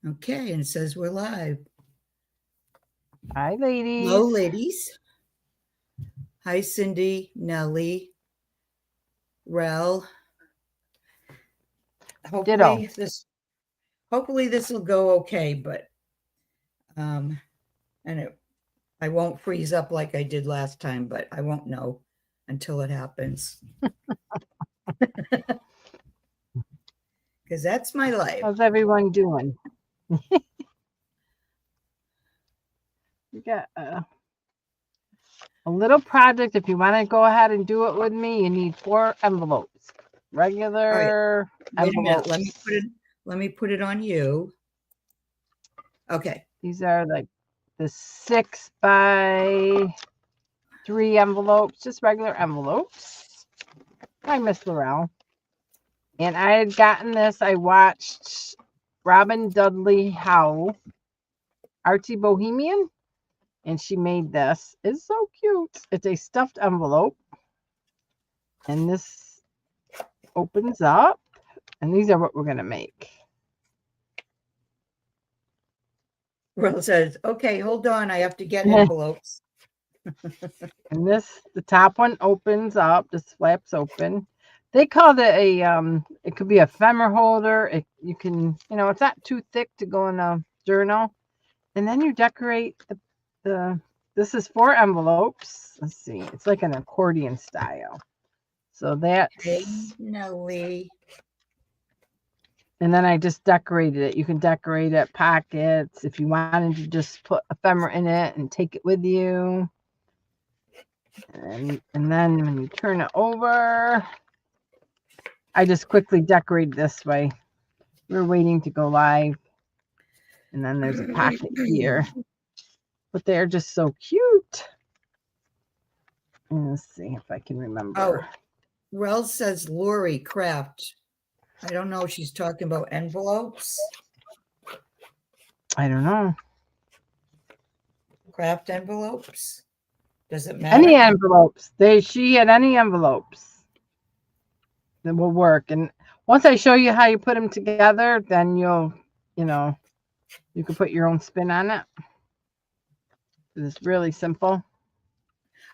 Okay, and it says we're live. Hi, Hello, ladies. ladies. Hi, Cindy, Nellie, Rel. Ditto. Hopefully this hopefully this will go okay, but um and I won't freeze up like I did last time, but I won't know until it happens because that's my life. How's everyone doing? We got a little project. If you want to go ahead and do it with me, you need 4 envelopes. All right, Regular wait a minute. envelopes. Let me put it on you. Okay. These are like the 6 by 3 envelopes, just regular envelopes. Hi, Miss Laurel. And I had gotten this. I watched Robin Dudley Howe, Artsy Bohemian, and she made this. It's so cute. It's a stuffed envelope, and this opens up, and these are what we're gonna make. Rel says, okay, hold on. I have to get envelopes. And this, the top one opens up. This flaps open. They called it a It could be a femmer holder. You can, it's not too thick to go in a journal. And then you decorate the. This is 4 envelopes. Let's see. It's like an accordion style. So that's. Hey, Nellie. And then I just decorated it. You can decorate it, pockets, if you wanted to just put ephemera in it and take it with you. And then when you turn it over, I just quickly decorate this way. We're waiting to go live. And then there's a pocket here. But they're just so cute. And let's see if I can remember. Oh, Rel says Laurie craft. I don't know if she's talking about envelopes. I don't know. Craft envelopes? Does it matter? Any envelopes. She had any envelopes that will work. And once I show you how you put them together, then you can put your own spin on it. It's really simple.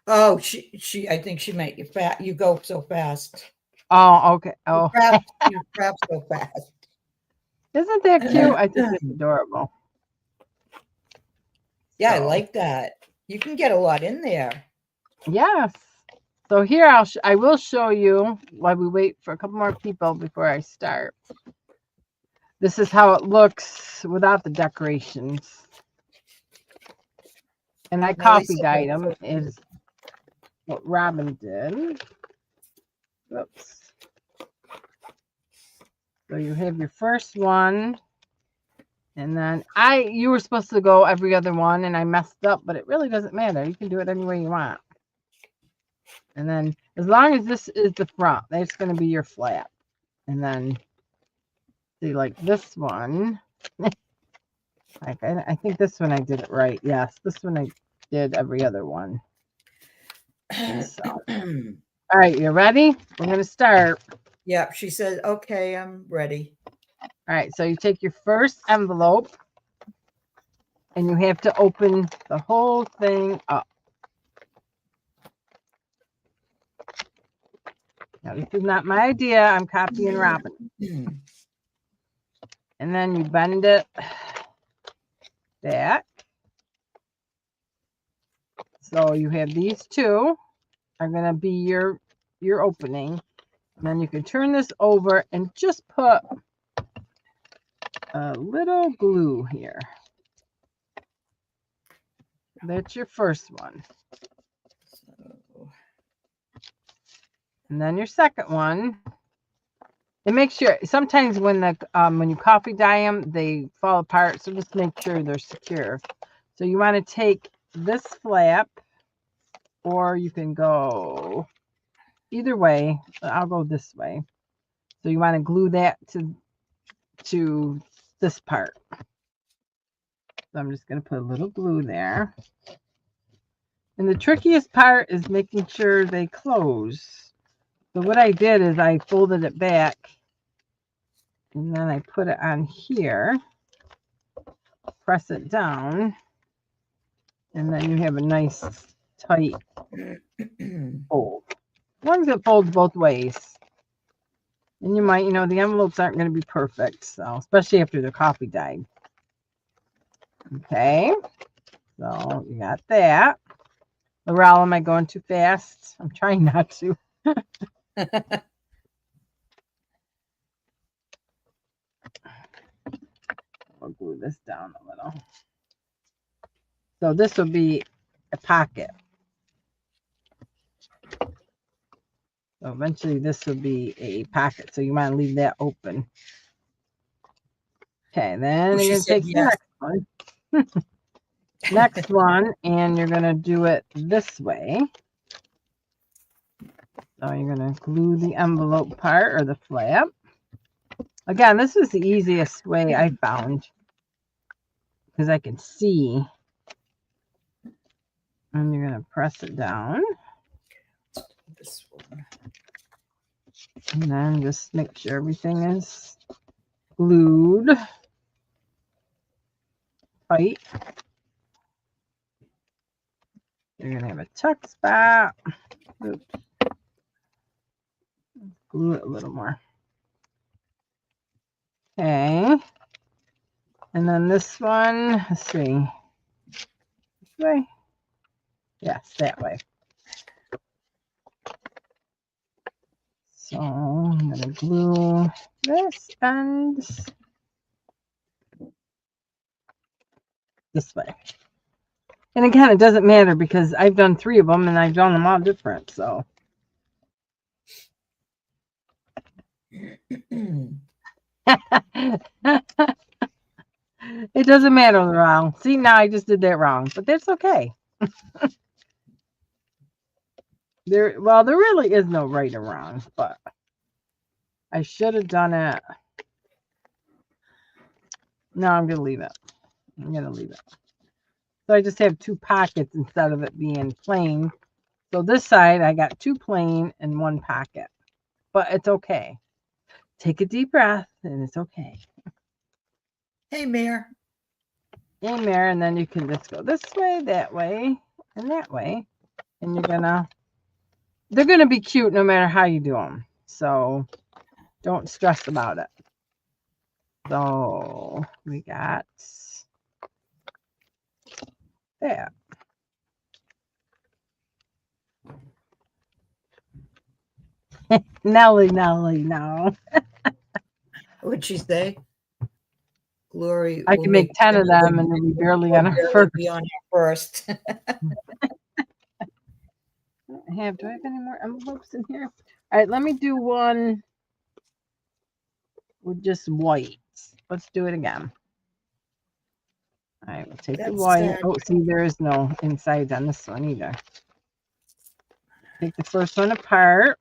Oh, I think she meant you fat. You go so fast. Oh, okay. Oh, You craft so fast. isn't that cute? I think it's adorable. Yeah, I like that. You can get a lot in there. Yes. So here I will show you while we wait for a couple more people before I start. This is how it looks without the decorations. And I copied item is what Robin did. Oops. So you have your first one. And then you were supposed to go every other one and I messed up, but it really doesn't matter. You can do it any way you want. And then as long as this is the front, that's going to be your flap. And then see, like this one. I think this one I did it right. Yes, this one I did every other one. So. All right, you ready? We're going to start. Yeah, she said, okay, I'm ready. All right, so you take your first envelope and you have to open the whole thing up. Now, this is not my idea. I'm copying Robin. And then you bend it back. So you have these two are going to be your opening. And then you can turn this over and just put a little glue here. That's your first one. And then your second one. And make sure, sometimes when you coffee dye them, they fall apart. So just make sure they're secure. So you want to take this flap, or you can go either way. I'll go this way. So you want to glue that to this part. So I'm just going to put a little glue there. And the trickiest part is making sure they close. So what I did is I folded it back and then I put it on here. press it down, and then you have a nice tight fold. As long as it folds both ways. And you might, the envelopes aren't going to be perfect, so especially after the coffee dyed. Okay, so you got that. Laurel, am I going too fast? I'm trying not to. I'll glue this down a little. So this will be a pocket. So eventually this will be a pocket. So you might leave that open. Okay, then you're going to take the next one. Next one, and you're going to do it this way. So you're going to glue the envelope part or the flap. Again, this is the easiest way I found because I can see. And you're going to press it down. This one. And then just make sure everything is glued tight. You're going to have a tuck spot. Oops. Glue it a little more. Okay. And then this one, let's see. This way? Yes, that way. So I'm going to glue this end this way. And again, it doesn't matter because I've done 3 of them and I've done them all different. So it doesn't matter wrong. See, now I just did that wrong, but that's okay. There really is no right or wrong, but I should have done it. No, I'm going to leave it. I'm going to leave it. So I just have 2 pockets instead of it being plain. So this side, I got 2 plain and 1 pocket. But it's okay. Take a deep breath, and it's okay. Hey, Mare. Hey, Mare, and then you can just go this way, that way, and that way. And they're going to be cute no matter how you do them. So don't stress about it. So we got that. Nelly, no. What'd she say? Laurie. I can make 10 of them and then we barely on our first. Be on our first. Do I have any more envelopes in here? All right, let me do one with just white. Let's do it again. All right, we'll take the white. Oh, see, there is no insides on this one either. Take the first one apart.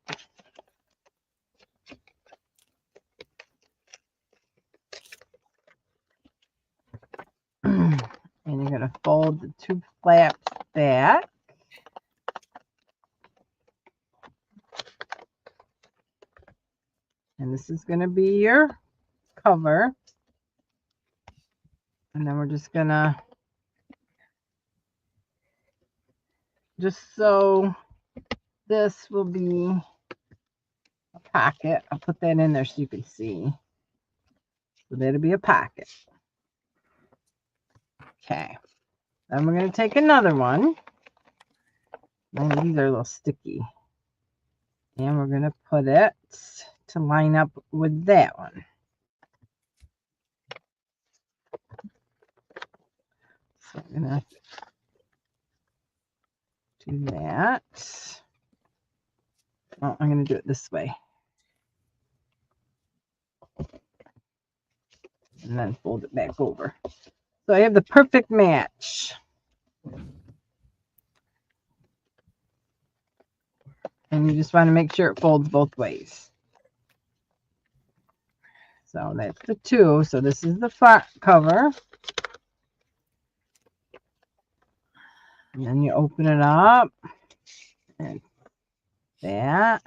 And you're going to fold the 2 flaps back. And this is going to be your cover. And then we're just going to, so this will be a pocket. I'll put that in there so you can see. So that'll be a pocket. Okay. Then we're going to take another one. And these are a little sticky. And we're going to put it to line up with that one. So I'm going to do that. Oh, I'm going to do it this way. And then fold it back over. So I have the perfect match. And you just want to make sure it folds both ways. So that's the 2. So this is the front cover. And then you open it up. And that.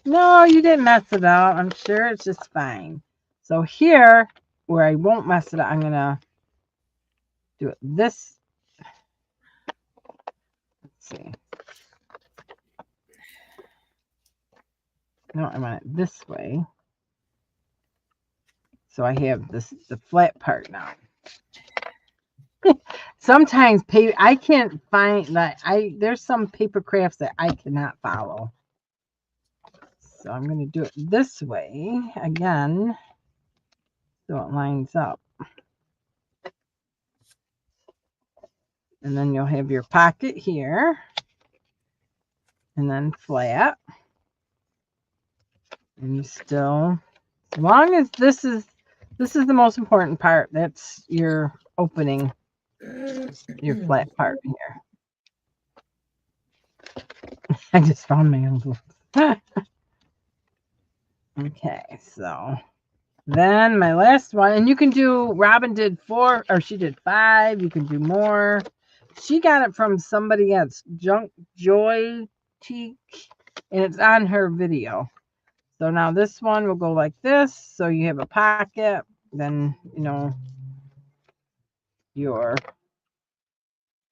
No, you didn't mess it up. I'm sure it's just fine. So here, where I won't mess it up, I'm gonna do it this. Let's see. No, I want it this way. So I have the flat part now. Sometimes I can't find that there's some paper crafts that I cannot follow. So I'm going to do it this way again, so it lines up. And then you'll have your pocket here, and then flat. And you still, as long as this is the most important part. That's your opening, your flat part here. I just found my envelope. Okay, so then my last one, and you can do, Robin did 4, or she did 5. You can do more. She got it from somebody else, Joy Teak, and it's on her video. So now this one will go like this. So you have a pocket, then, you know, your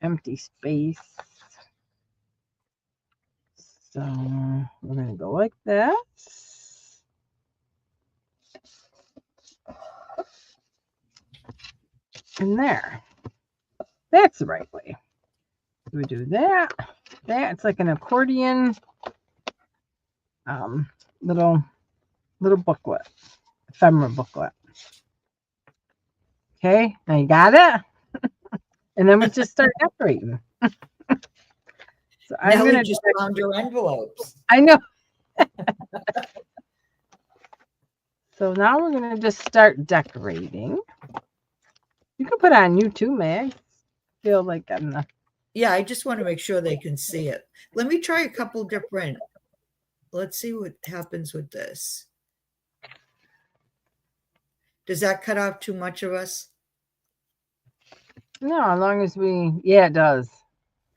empty space. So we're going to go like that. And there. That's the right way. We do that. It's like an accordion little booklet, ephemera booklet. Okay, now you got it. And then we just start decorating. So I'm Nellie gonna just found her envelopes. I know. So now we're gonna just start decorating. You can put on you too, Mag. Feel like I'm the. Yeah, I just want to make sure they can see it. Let me try a couple different. Let's see what happens with this. Does that cut off too much of us? No, as long as yeah, it does.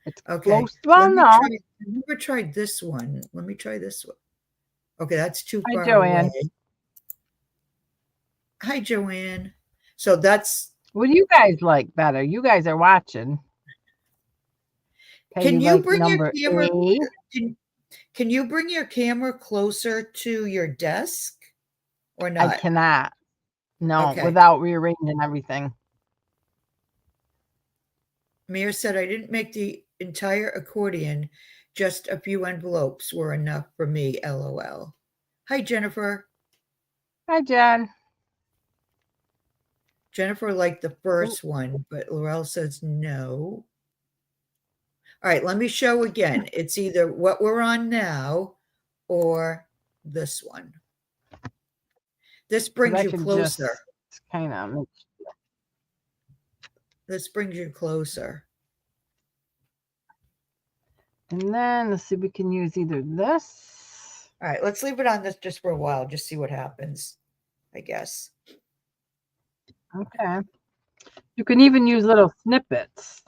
It's okay. Close. Well, no. I've never tried this one. Let me try this one. Okay, that's too far Joanne. away. Hi, Joanne. So that's. What do you guys like better? You guys are watching. Can you like bring your camera? Can you bring your camera closer to your desk or not? I cannot. No, okay. Without rearranging everything. Mayor said, I didn't make the entire accordion. Just a few envelopes were enough for me, LOL. Hi, Jennifer. Hi, Jen. Jennifer liked the first one, but Laurel says no. All right, let me show again. It's either what we're on now or this one. This brings you closer. Kind of. This brings you closer. And then let's see, we can use either this. All right, let's leave it on this just for a while, just see what happens, I guess. Okay. You can even use little snippets.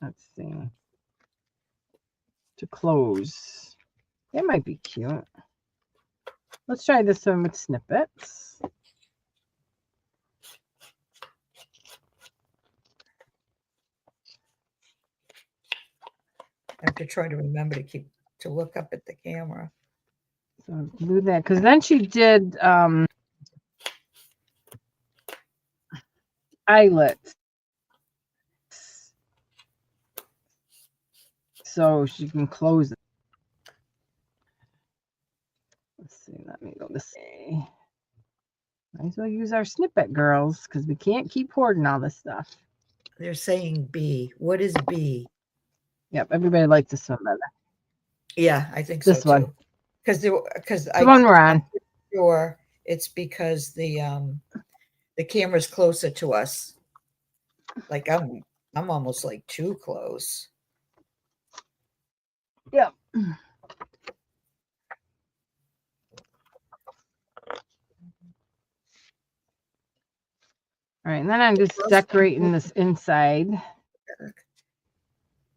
Let's see. To close. That might be cute. Let's try this one with snippets. I have to try to remember to look up at the camera. So do that, because then she did eyelets. So she can close it. Let's see, let me go this way. Might as well use our snippet, girls, because we can't keep hoarding all this stuff. They're saying B. What is B? Yep, everybody likes this one better. Yeah, I think this so one. Too. Because the one we're on. I'm sure it's because the camera's closer to us. Like I'm almost like too close. Yep. All right, and then I'm just decorating this inside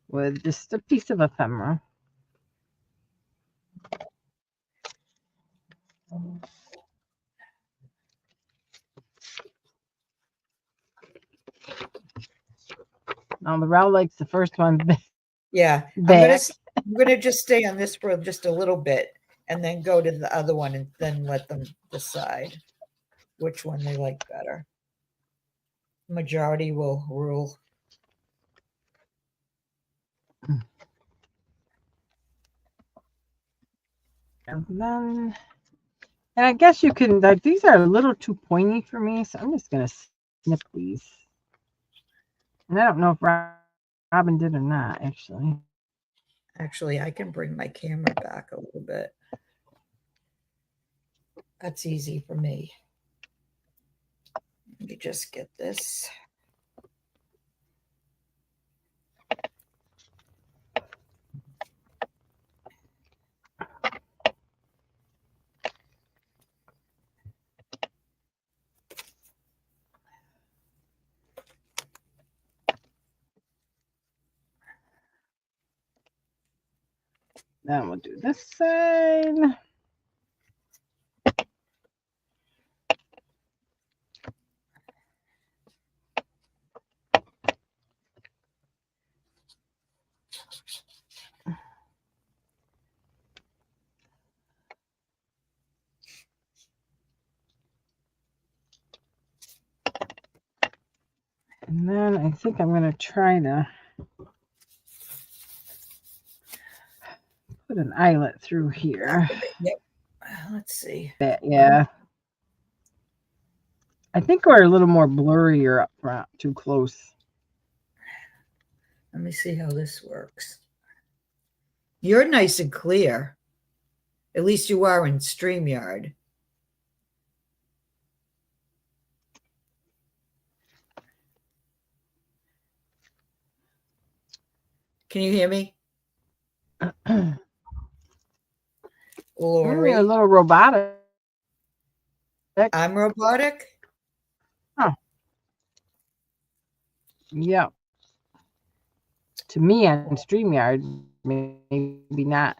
with just a piece of ephemera. Now, Laurel likes the first one Yeah, back. I'm gonna just stay on this for just a little bit and then go to the other one and then let them decide which one they like better. Majority will rule. And then, and I guess you can, like, these are a little too pointy for me, so I'm just going to snip these. And I don't know if Robin did or not, actually. Actually, I can bring my camera back a little bit. That's easy for me. Let me just get this. Then we'll do this side. And then I think I'm going to try to put an eyelet through here. Yep. Let's see. Yeah. I think we're a little more blurrier up front, too close. Let me see how this works. You're nice and clear. At least you are in StreamYard. Can you hear me? Laurie? You're a little robotic. I'm robotic? Huh. Yeah. To me on StreamYard, maybe not.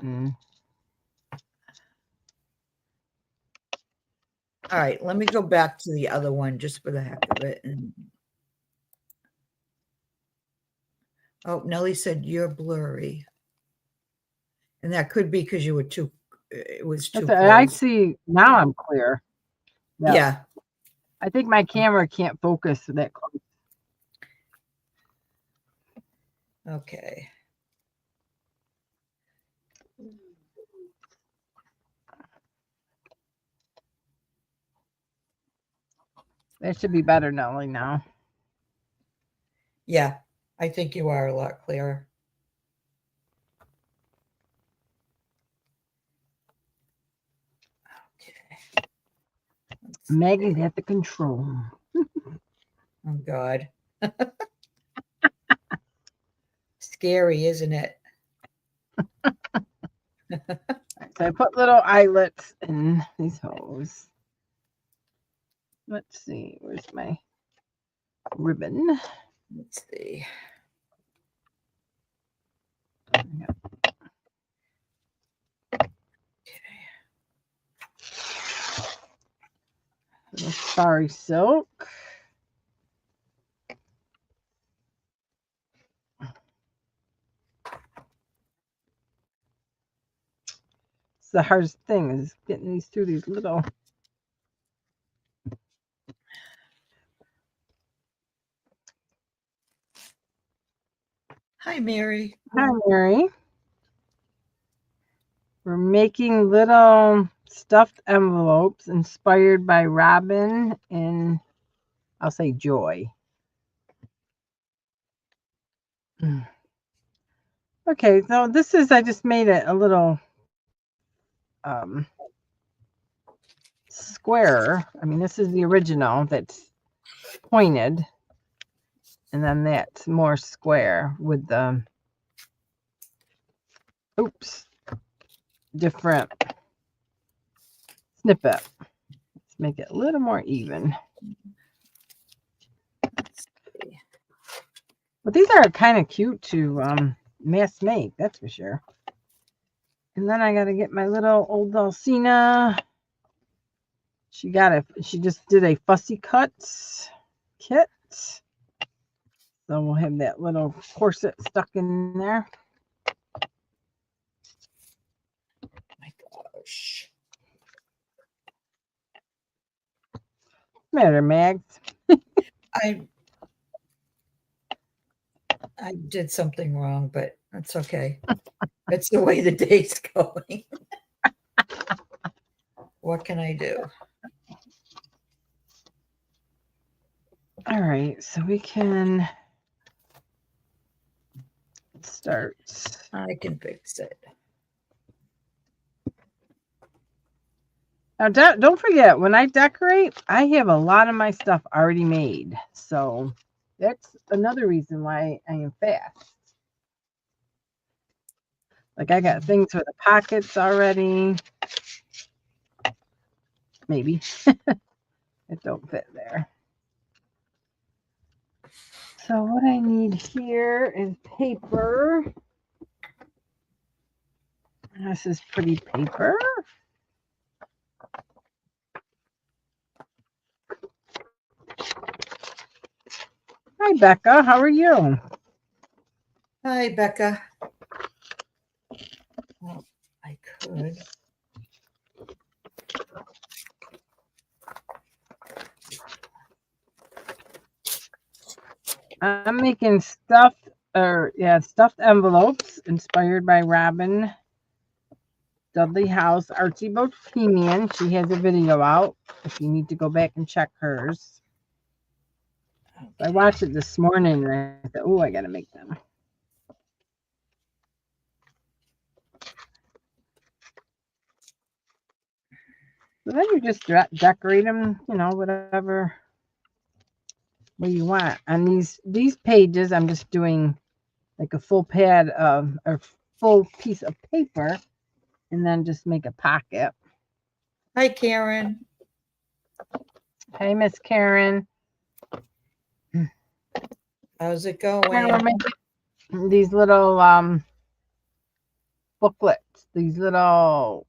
All right, let me go back to the other one just for the heck of it. And oh, Nellie said you're blurry. And that could be because you were too, it was too close. I see, now I'm clear. Yeah. I think my camera can't focus that close. Okay. That should be better, Nellie, now. Yeah, I think you are a lot clearer. Okay. Maggie's at the control. Oh, God. Scary, isn't it? So I put little eyelets in these holes. Let's see, where's my ribbon? Let's see. Yep. Okay. Little starry silk. It's the hardest thing is getting these through these little. Hi, Mary. Hi, Mary. We're making little stuffed envelopes inspired by Robin and I'll say Joy. Okay, so this is, I just made it a little square. I mean, this is the original that's pointed. And then that's more square with the, different snippet. Let's make it a little more even. But these are kind of cute to mass make, that's for sure. And then I got to get my little old Dulcina. She just did a fussy cuts kit. So we'll have that little corset stuck in there. My gosh. Matter, Mags. I did something wrong, but that's okay. That's the way the day's going. What can I do? All right, so we can start. I can fix it. Now, don't forget, when I decorate, I have a lot of my stuff already made. So that's another reason why I am fast. Like I got things for the pockets already. Maybe. It don't fit there. So what I need here is paper. This is pretty paper. Hi, Becca. How are you? Hi, Becca. Well, I could. I'm making stuffed envelopes inspired by Robin Dudley House Archie Bohemian. She has a video out if you need to go back and check hers. Okay. I watched it this morning and I thought, oh, I got to make them. So then you just decorate them, whatever way you want. On these pages, I'm just doing like a full pad of or full piece of paper and then just make a pocket. Hi, Karen. Hey, Miss Karen. How's it going? We're making these little booklets, these little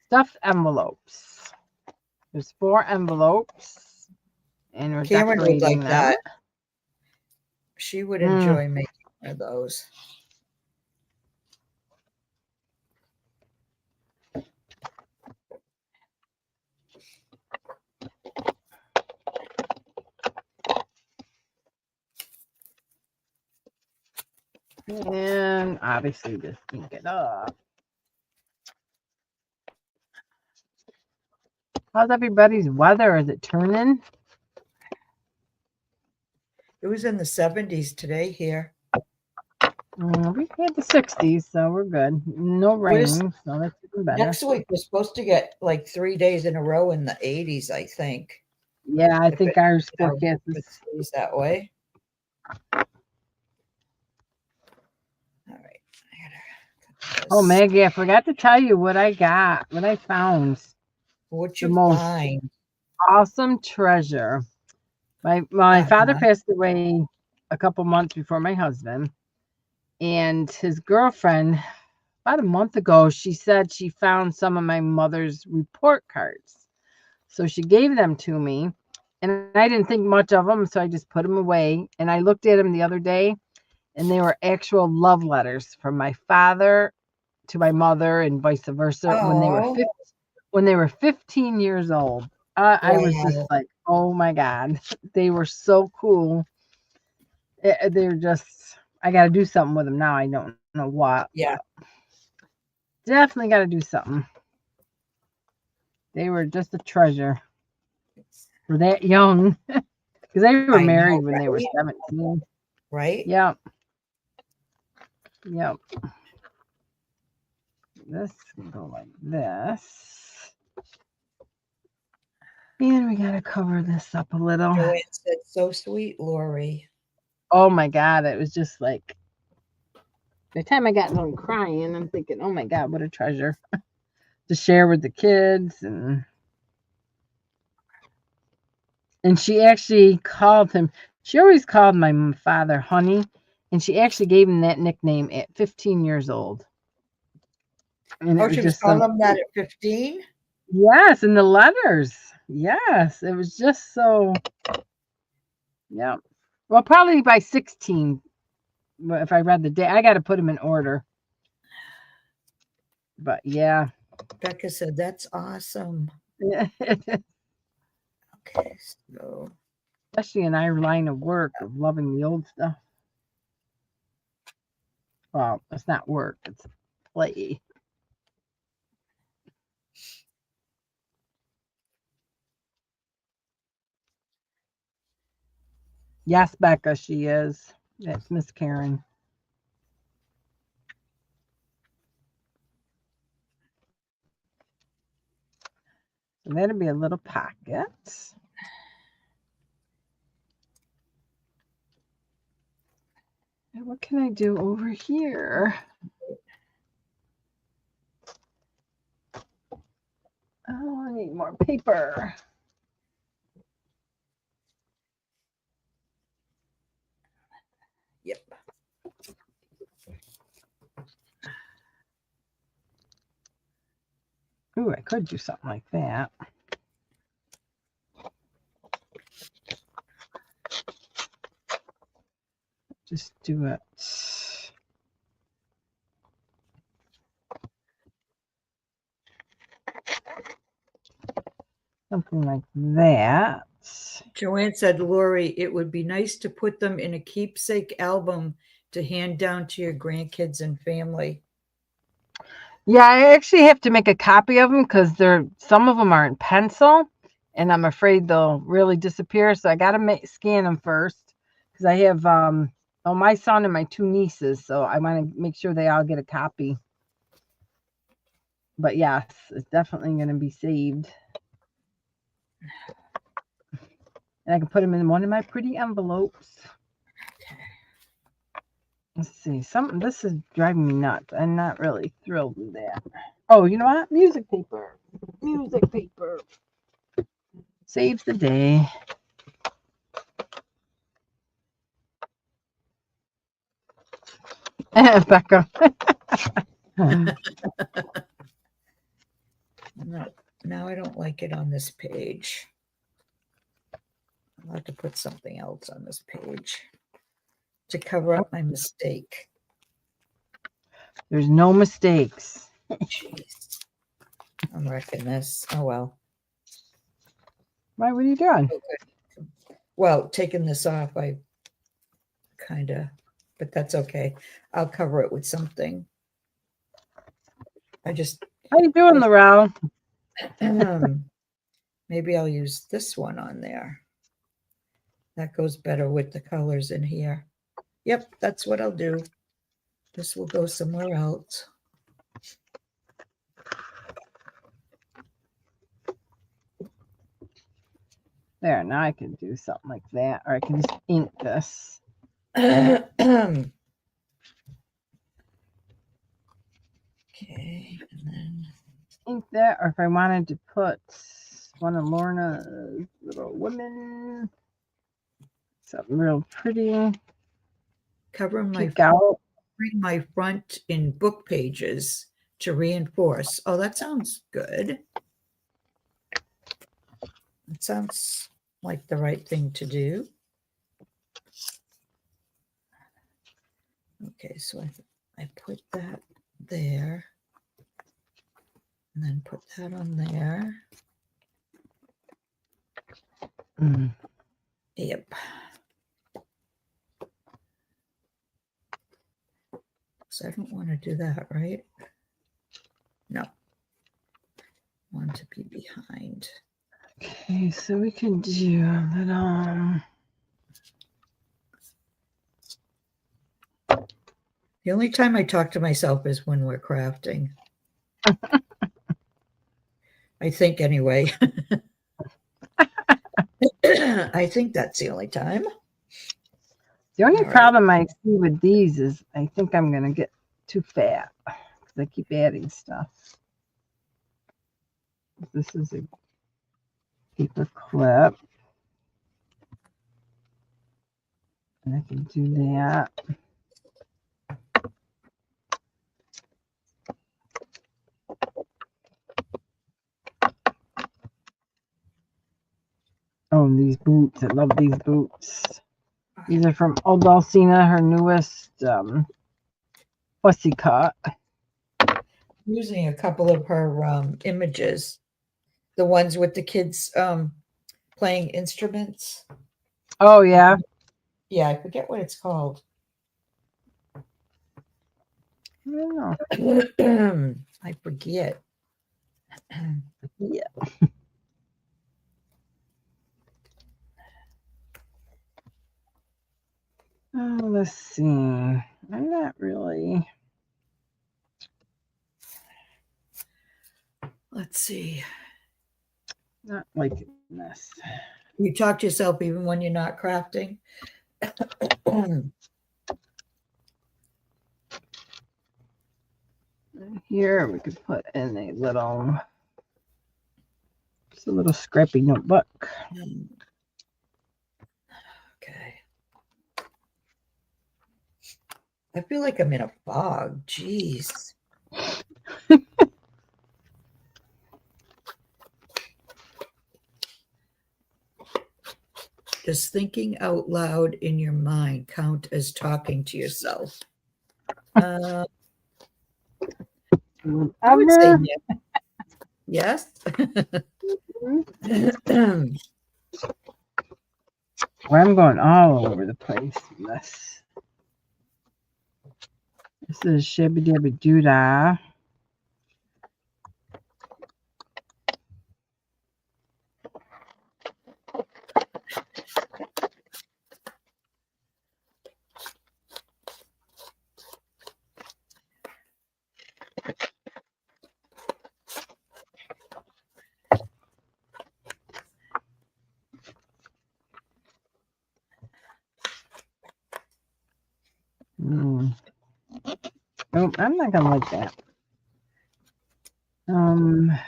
stuffed envelopes. There's 4 envelopes, and we're Karen would decorating like them. that. She would enjoy making one of those. And obviously just ink it up. How's everybody's weather? Is it turning? It was in the 70s today here. We had the 60s, so we're good. No rain, so that's even better. Next week we're supposed to get like 3 days in a row in the 80s, I think. Yeah, I think our forecast is that way. All right. Oh, Maggie, I forgot to tell you what I found. What you find? Awesome treasure. My father passed away a couple months before my husband, and his girlfriend, about a month ago, she said she found some of my mother's report cards. So she gave them to me, and I didn't think much of them, so I just put them away. And I looked at them the other day, and they were actual love letters from my father to my mother and vice versa when they were 15 years old. I was just like, oh my God, they were so cool. They're just, I got to do something with them now. I don't know what. Yeah. Definitely got to do something. They were just a treasure for that young, because they were married when they were 17. Right? Yep. This can go like this. And we got to cover this up a little. Joanne said, so sweet, Laurie. Oh my God. It was just like, by the time I got done crying, I'm thinking, oh my God, what a treasure to share with the kids. And she actually called him, she always called my father Honey, and she actually gave him that nickname at 15 years old. And she was calling him that at 15? Yes, and the letters. Yes, it was just so. Yeah. Well, probably by 16. If I read the day, I got to put them in order. But yeah. Becca said, that's awesome. Okay, so Especially in our line of work of loving the old stuff. Well, it's not work, it's play. Yes, Becca, she is. That's Miss Karen. So that'll be a little pocket. And what can I do over here? Oh, I need more paper. yep. Ooh, I could do something like that. Just do it. Something like that. Joanne said, Laurie, it would be nice to put them in a keepsake album to hand down to your grandkids and family. Yeah, I actually have to make a copy of them because some of them are in pencil, and I'm afraid they'll really disappear. So I got to scan them first because I have my son and my 2 nieces, so I want to make sure they all get a copy. But yes, it's definitely going to be saved, and I can put them in one of my pretty envelopes. Let's see. This is driving me nuts. I'm not really thrilled with that. Oh, you know what? Music paper. Music paper. Saves the day. Becca. No, now I don't like it on this page. I'll have to put something else on this page to cover up my mistake. There's no mistakes. Jeez. I'm wrecking this. Oh, well. Why? What are you doing? Okay. Well, taking this off, I kind of, but that's okay. I'll cover it with something. How you doing, Laurel? Maybe I'll use this one on there. That goes better with the colors in here. Yep, that's what I'll do. This will go somewhere else. There, now I can do something like that, or I can just ink this. Okay, and then Ink that, or if I wanted to put one of Lorna's little women, something real pretty. cover my front in book pages to reinforce. Oh, that sounds good. It sounds like the right thing to do. Okay, so I put that there, and then put that on there. Yep. So I don't want to do that, right? No. I want to be behind. Okay, so we can do that. The only time I talk to myself is when we're crafting. I think anyway. I think that's the only time. The only problem I see with these is I think I'm going to get too fat because I keep adding stuff. This is a paper clip. And I can do that. Oh, these boots. I love these boots. These are from Old Dulcina, her newest fussy cut. Using a couple of her images, the ones with the kids playing instruments. Oh, yeah. Yeah, I forget what it's called. I don't know. I forget. Yeah. Oh, let's see. I'm not really. Let's see. Not liking this. You talk to yourself even when you're not crafting. Here we could put in a little, just a little scrappy notebook. Okay. I feel like I'm in a fog. Jeez. Does thinking out loud in your mind count as talking to yourself? I would say yes. Well, I'm going all over the place with this. This is Shabby Dabby Doodah. Oh, I'm not gonna like that. I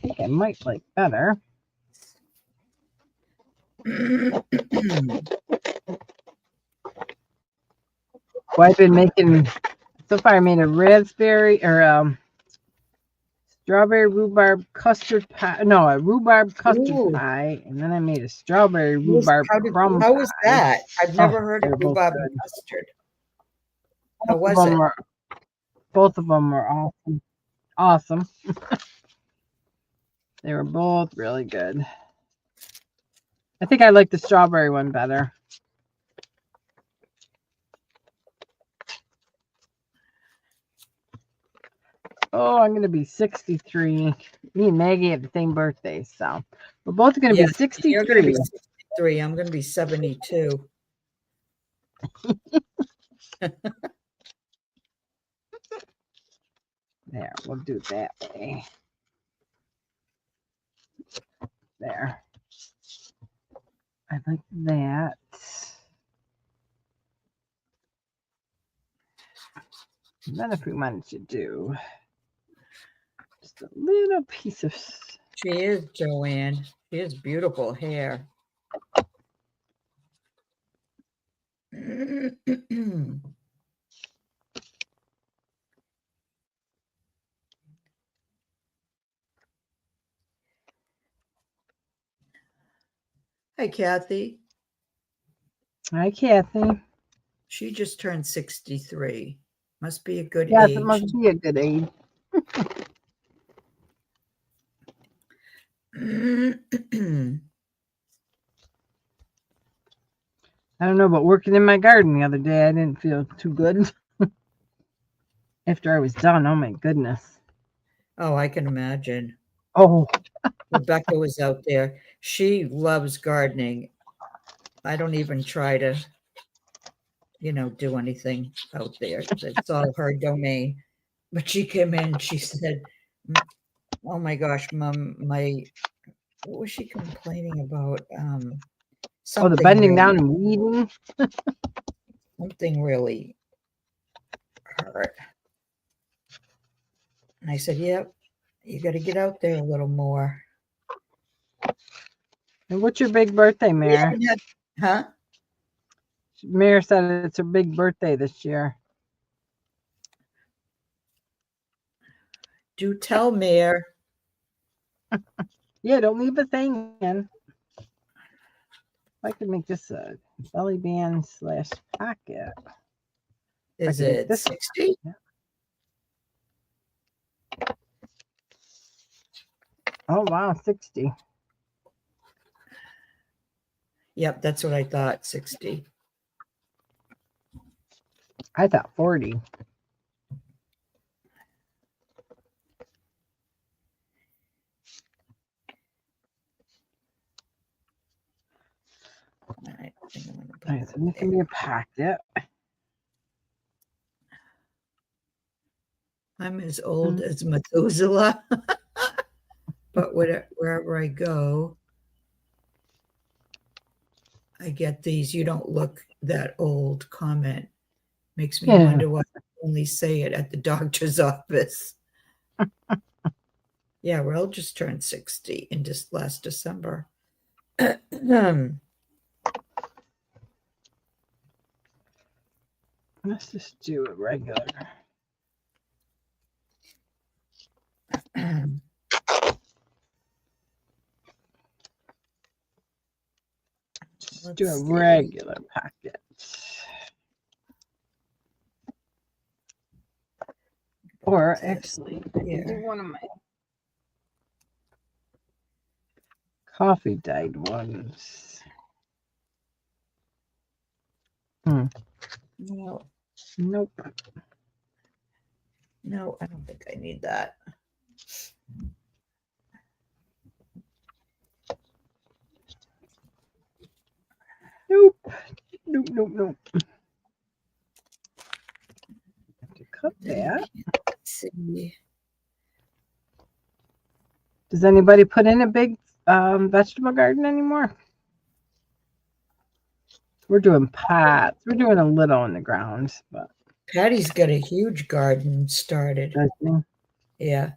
think I might like better. Well, I've been making, so far I made a raspberry or strawberry rhubarb custard pie. No, a rhubarb custard Ooh. pie. And then I made a strawberry rhubarb crumb How was pie. that? I've never heard of they're both rhubarb and good. custard. How was it? Both of them were awesome. Awesome. They were both really good. I think I like the strawberry one better. Oh, I'm going to be 63. Me and Maggie have the same birthday, so we're both going to be 63. You're going to be 63. I'm going to be 72. There, we'll do it that way. There. I like that. And then if we wanted to do just a little piece of... She is, Joanne. She has beautiful hair. Hi, Kathy. Hi, Kathy. She just turned 63. Must be a good Yes, age. it must be a good age. I don't know, but working in my garden the other day, I didn't feel too good. After I was done, oh my goodness. Oh, I can imagine. Oh. Rebecca was out there. She loves gardening. I don't even try to, do anything out there. It's all her domain. But she came in and she said, oh my gosh, Mom, what was she complaining about? The bending down and weeding. Something really hurt. And I said, yep, you got to get out there a little more. And what's your big birthday, Mare? Huh? Mare said it's her big birthday this year. Do tell, Mare. Yeah, don't leave us hanging. I could make this a belly band / pocket. Is could make it this 60? Oh wow, 60. Yep, that's what I thought, 60. I thought 40. All right, I think I'm gonna put All right, so this can be a pocket. I'm as old as Methuselah, but wherever I go, I get these "you don't look that old" comment. Makes me Yeah. wonder why I only say it at the doctor's office. Yeah, Rel just turned 60 in just last December. Let's just do it regular. Let's do a regular pocket. Or actually, I can do one of my coffee dyed ones. No, Nope. no, I don't think I need that. Nope. Nope, nope, nope. Have to cut that. Let's see. Does anybody put in a big vegetable garden anymore? We're doing pots. We're doing a little in the ground, but Patty's got a huge garden started. Yeah.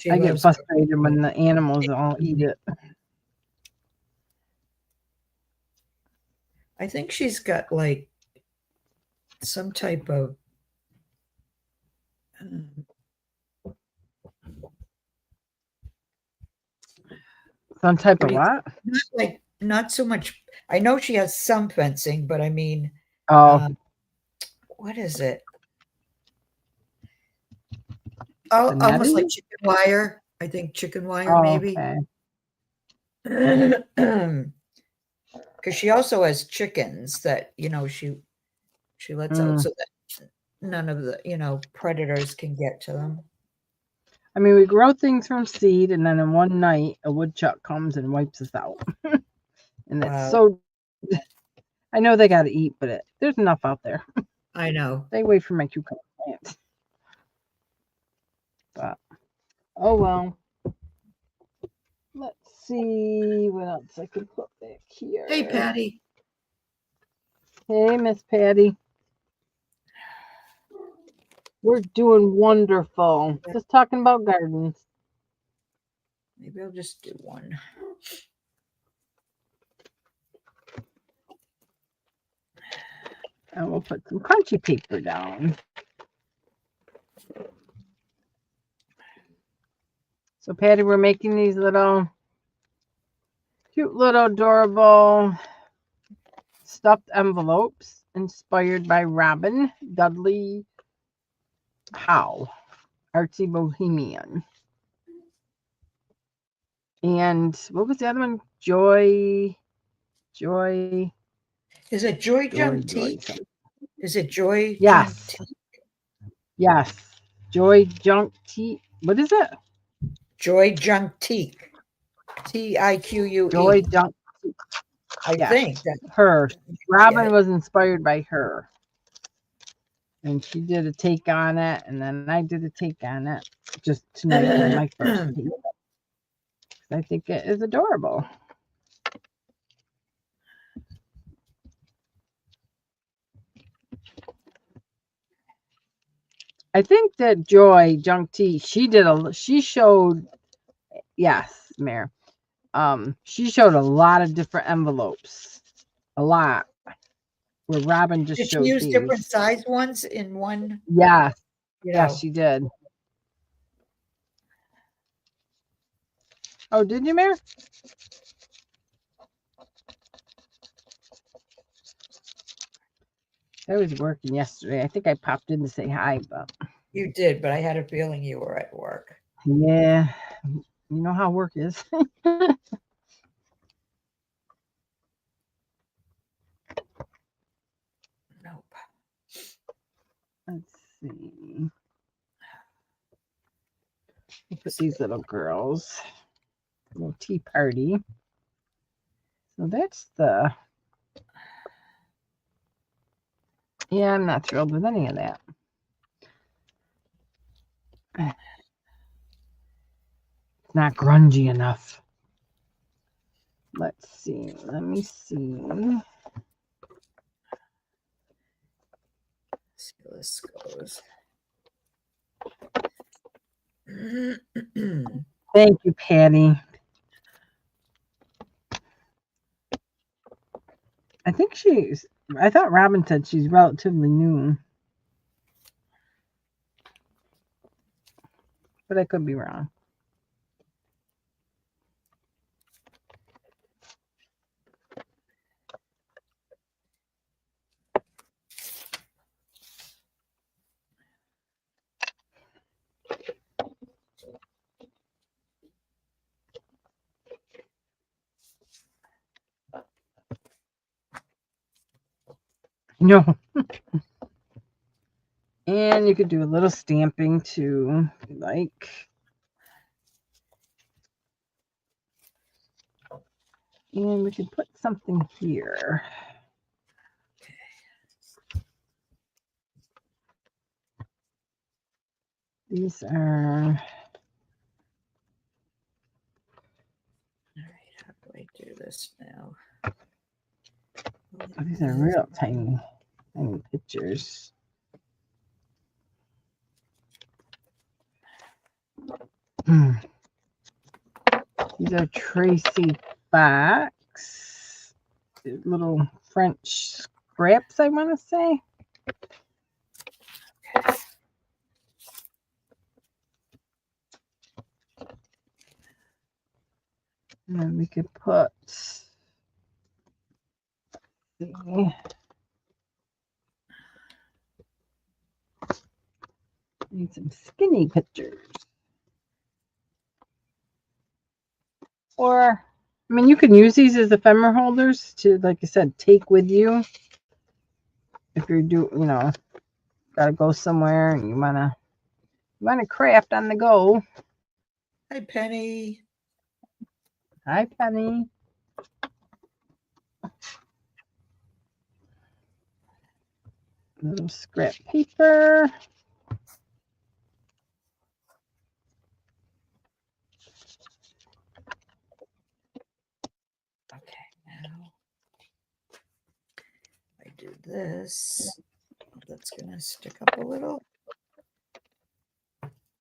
I get frustrated when the animals all eat it. I think she's got like some type of Some type of what? Not like, not so much. I know she has some fencing, but I mean, Oh, what is it? Oh, almost like chicken wire. I think chicken wire, maybe. Because she also has chickens that, you know, she lets out so that none of the, you know, predators can get to them. I mean, we grow things from seed, and then in one night, a woodchuck comes and wipes us out. And it's so. I know they got to eat, but there's enough out there. I know. They wait for my cucumber plants. But, oh well. Let's see what else I can put back here. Hey, Patty. Hey, Miss Patty. We're doing wonderful. Just talking about gardens. Maybe I'll just do one. And we'll put some crunchy paper down. So, Patty, we're making these little cute little adorable stuffed envelopes inspired by Robin Dudley Howe, Artsy Bohemian. And what was the other one? Joy. Is it Joy Junk-Teak? Is it Joy? Yes. Yes. Joy Junk-Teak. What is it? Joy Junk-Teak. TIQUE. Joy Junk-Teak. I think that's her. Robin was inspired by her. And she did a take on it, and then I did a take on it just to make my first take. I think it is adorable. I think that Joy Junk-Teak, she showed, yes, Mayor. She showed a lot of different envelopes. A lot. Where Robin just showed these. Did she use different size ones in one? Yes. Yes, she did. Oh, did you, Mary? I was working yesterday. I think I popped in to say hi, but You did, but I had a feeling you were at work. yeah, you know how work is. Nope. Let's see. Put these little girls. Little tea party. So that's the. Yeah, I'm not thrilled with any of that. It's not grungy enough. Let's see. Let me see. See how this goes. Thank you, Patty. I think I thought Robin said she's relatively new. But I could be wrong. No. And you could do a little stamping too, if you like. And we could put something here. These are. All right, how do I do this now? Oh, these are real tiny pictures. These are Tracy Fox, little French scraps, I want to say. And then we could put. Need some skinny pictures. Or, I mean, you can use these as ephemera holders to, like I said, take with you. If you're gotta go somewhere and you wanna craft on the go. Hi, Penny. Hi, Penny. Little scrap paper. Okay, now I do this. That's gonna stick up a little.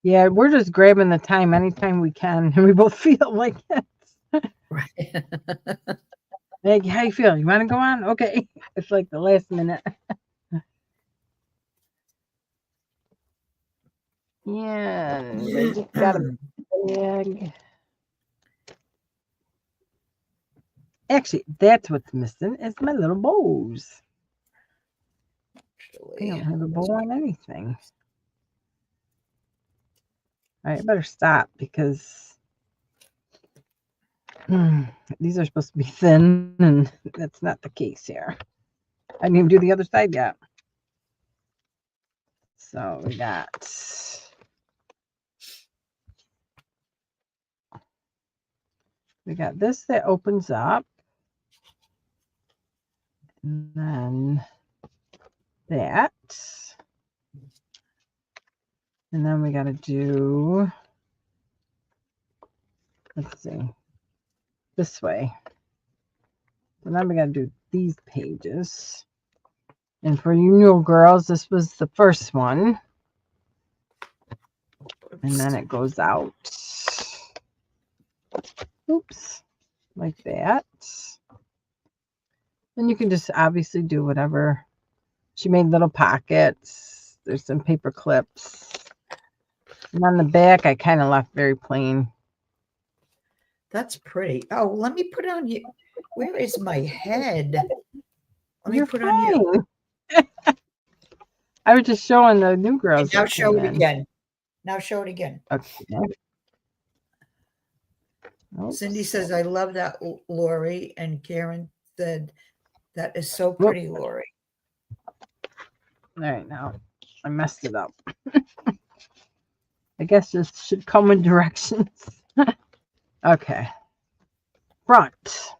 Yeah, we're just grabbing the time anytime we can, and we both feel like it. Right. Maggie, how you feel? You want to go on? Okay. It's like the last minute. Yeah, I just got a bag. Actually, that's what's missing is my little bows. I don't have a bow on anything. All right, I better stop because these are supposed to be thin, and that's not the case here. I didn't even do the other side yet. So we got this that opens up, and then that, and then we got to do, let's see, this way. So now we got to do these pages. And for you new girls, this was the first one. And then it goes out. Oops. Like that. And you can just obviously do whatever. She made little pockets. There's some paper clips. And on the back, I kind of left very plain. That's pretty. Oh, let me put on you. Where is my head? Let me You're put on you. fine. I was just showing the new Okay, girls now that show came it in. again. Now show it again. Okay. Cindy Oops. says, I love that, Laurie. And Karen said, that is so Whoop. pretty, Laurie. All right, now I messed it up. I guess this should come in directions. Okay. Front.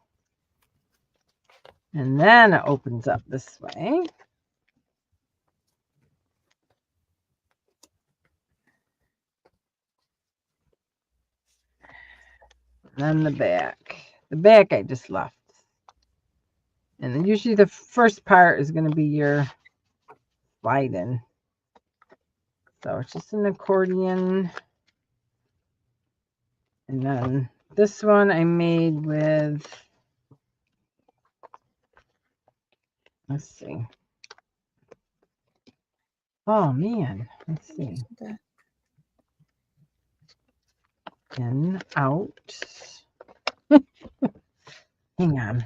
And then it opens up this way. And then the back. The back I just left. And then usually the first part is going to be your slide-in. So it's just an accordion. And then this one I made with, let's see. Oh man, let's see. In, out. Hang on.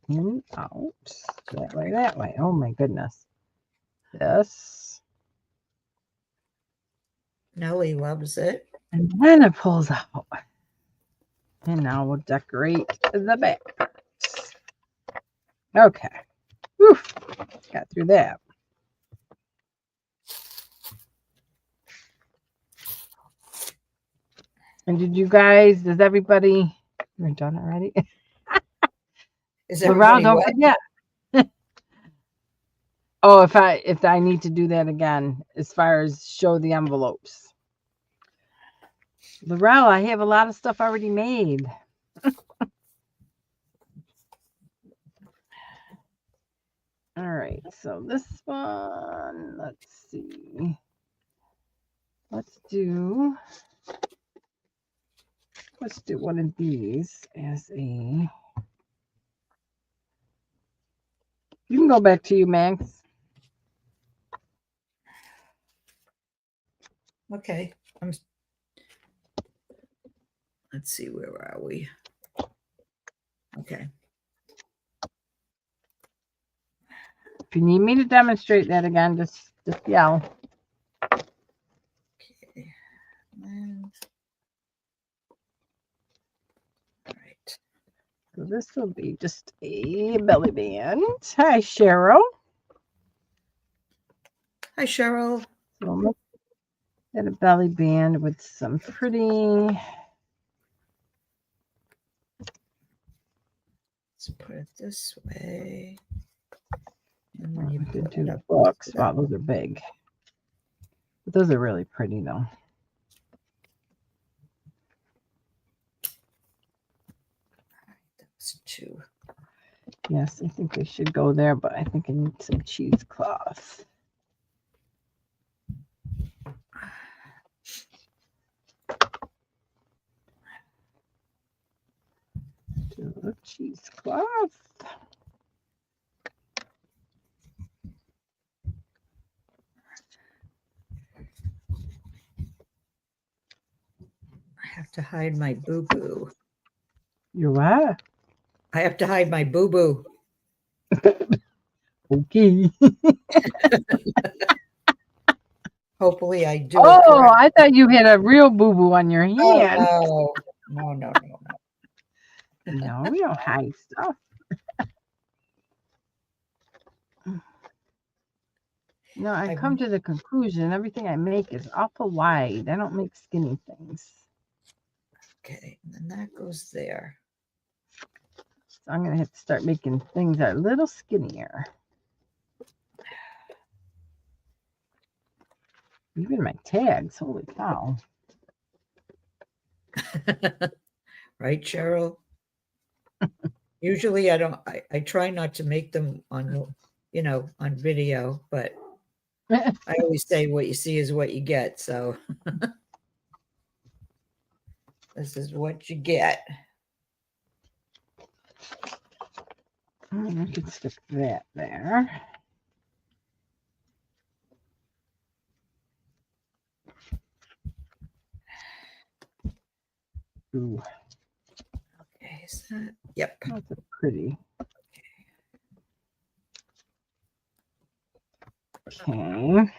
In, out. That way, that way. Oh my goodness. This. Nellie loves it. And then it pulls out. And now we'll decorate the back parts. Okay. Whew. Got through that. And does everybody, you're done already? Is Laurel, everybody don't what? forget. Oh, if I need to do that again, as far as show the envelopes. Laurel, I have a lot of stuff already made. All right, so this one, let's see. Let's do one of these as a, you can go back to you, Max. Okay. Let's see, where are we? Okay. If you need me to demonstrate that again, just yell. Okay. And, all right. So this will be just a belly band. Hi, Cheryl. Hi, Cheryl. So we'll get a belly band with some pretty. Let's put it this way. And Oh, then you I did put it do up. books. Wow, those are big. But those are really pretty, though. That's two. Yes, I think they should go there, but I think I need some cheesecloth. Do a cheesecloth. I have to hide my boo-boo. You what? I have to hide my boo-boo. Okay. Hopefully I do it Oh, correctly. I thought you had a real boo-boo on your hand. Oh, no. No, we don't hide stuff. No, I come to the conclusion everything I make is awful wide. I don't make skinny things. Okay, and then that goes there. So I'm going to have to start making things that are a little skinnier. Even my tags, holy cow. Right, Cheryl? Usually I try not to make them on, on video, but I always say what you see is what you get. So this is what you get. I can stick that there. Ooh, Okay, is that? Yep. that's pretty. Okay.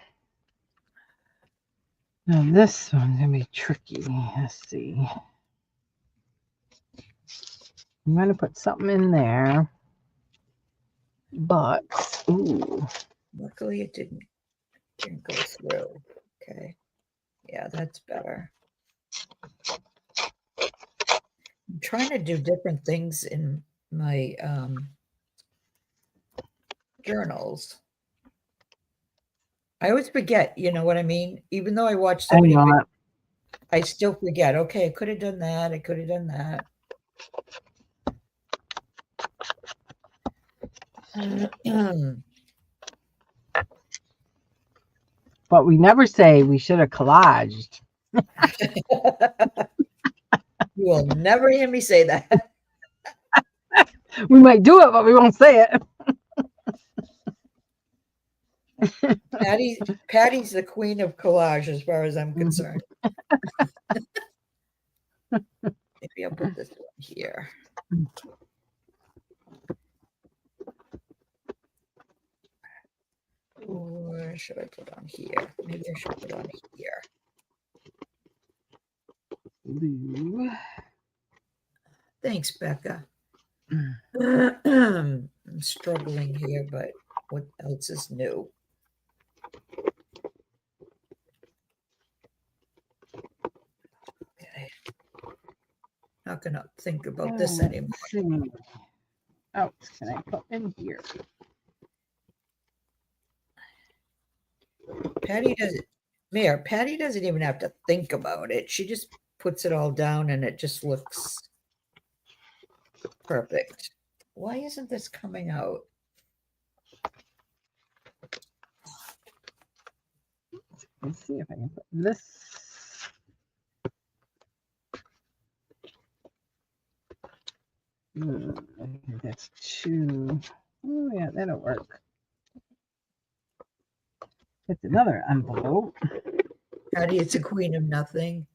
Now this one's gonna be tricky. Let's see. I'm gonna put something in there, but ooh, Luckily it didn't go through. Okay. Yeah, that's better. I'm trying to do different things in my journals. I always forget, you know what I mean? Even though I watch so I many know videos, it. I still forget. Okay, I could have done that. I could have done that. But we never say we should have collaged. You will never hear me say that. We might do it, but we won't say it. Patty's the queen of collage as far as I'm concerned. Maybe I'll put this one here. Or should I put on here? Maybe I should put on here. Blue. Thanks, Becca. I'm struggling here, but what else is new? Okay. Not gonna think about this anymore. Oh, can I put in here? Patty doesn't even have to think about it. She just puts it all down and it just looks perfect. Why isn't this coming out? Let's see if I can put this. I think that's two. Oh, yeah, that'll work. It's another envelope. Patty, it's a queen of nothing.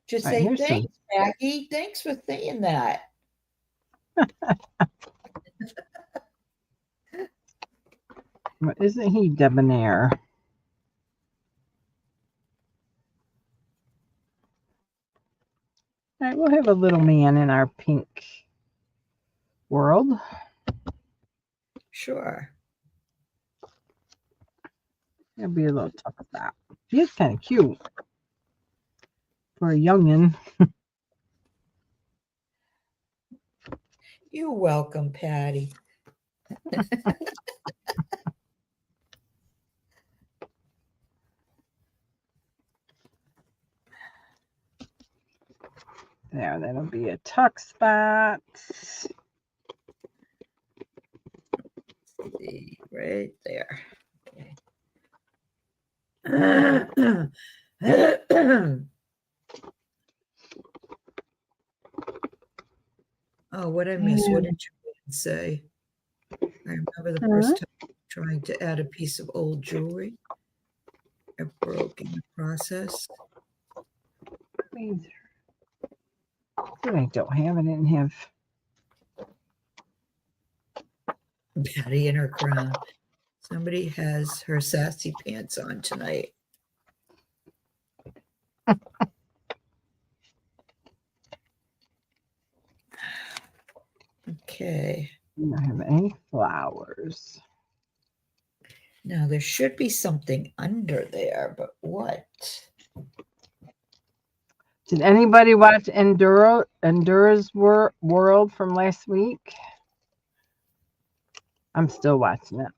Just say thanks, Maggie. Thanks for saying that. Isn't he debonair? All right, we'll have a little man in our pink world. Sure. It'll be a little tough of that. He is kind of cute for a youngin. You're welcome, Patty. There, that'll be a tuck spot. See, right there. Okay. Oh, what I missed? What did you say? I remember the first time trying to add a piece of old jewelry. I broke in the process. I don't have it. I didn't have. Patty in her crown. Somebody has her sassy pants on tonight. Okay. I don't have any flowers. Now there should be something under there, but what? Did anybody watch Endura's World from last week? I'm still watching it.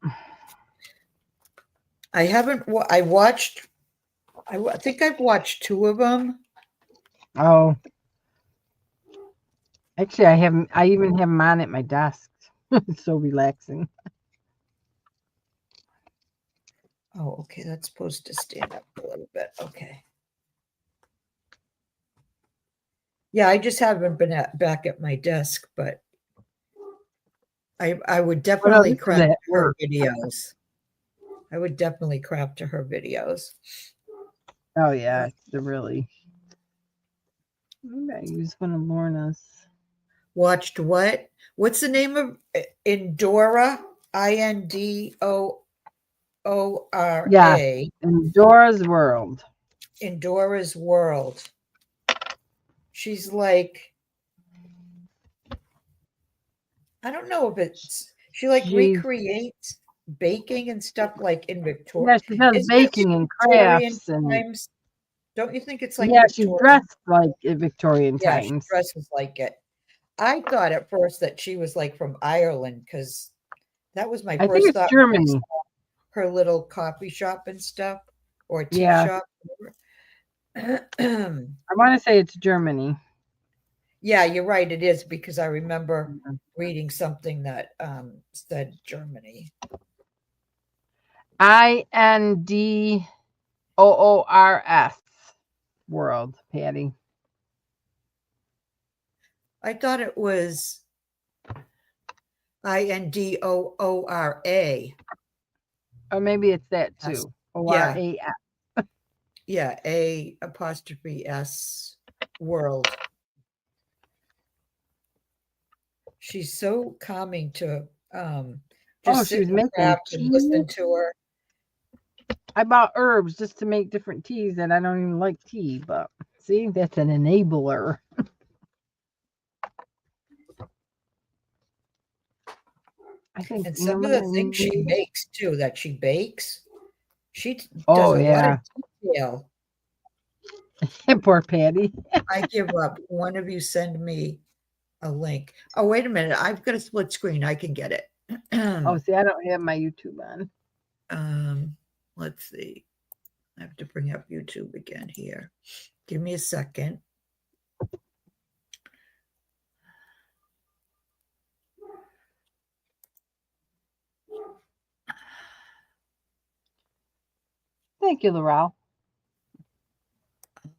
I haven't. I watched. I think I've watched 2 of them. Oh, actually, I haven't. I even have them on at my desk. It's so relaxing. Oh, okay. That's supposed to stand up a little bit. Okay. Yeah, I just haven't been back at my desk, but I would Oh no, definitely this is crop at to her work. videos. I would definitely crop to her videos. Oh yeah, it's the really. Maybe I use one of Lorna's. Watched what? What's the name of Indora? Yeah, Indora. in Dora's World. Indora's World. She's like, I don't know if she like She's recreates baking and stuff like in Victoria. yeah, she does Isn't it baking and Victorian crafts and times? Don't you think it's like yeah, she's Victorian? dressed like in Victorian Yeah, she times. dresses like it. I thought at first that she was like from Ireland because that was my I think first it's thought when I Germany. saw her little coffee shop and stuff or tea Yeah, shop. I want to say it's Germany. Yeah, you're right. It is because I remember Mhm. reading something that said Germany. Indoors World, Patty. I thought it was Indora. Or maybe it's that S. too. Yeah, ORAS. yeah, A''S world. She's so calming to Oh, just she sit was and making craft and tea. listen to her. I bought herbs just to make different teas and I don't even like tea, but see, that's an enabler. I think, And you know some of what the I things she need? makes too, that she bakes, does Oh, a lot of yeah. detail. Poor Patty. I give up. One of you send me a link. Oh, wait a minute. I've got a split screen. I can get it. Oh, see, I don't have my YouTube on. Let's see. I have to bring up YouTube again here. Give me a second. Thank you, Laurel.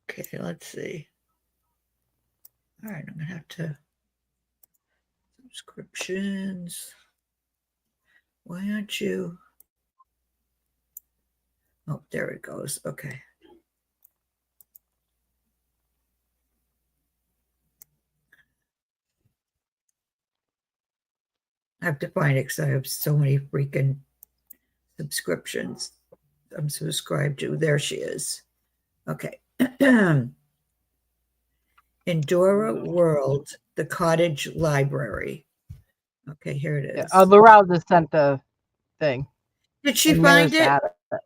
Okay, let's see. All right, I'm gonna have to subscriptions. Why aren't you? Oh, there it goes. Okay. I have to find it because I have so many freaking subscriptions I'm subscribed to. There she is. Okay. Indora World, the Cottage Library. Okay, here it Yeah, is. Laurel just sent the thing. Did she And Mare's find it? got it.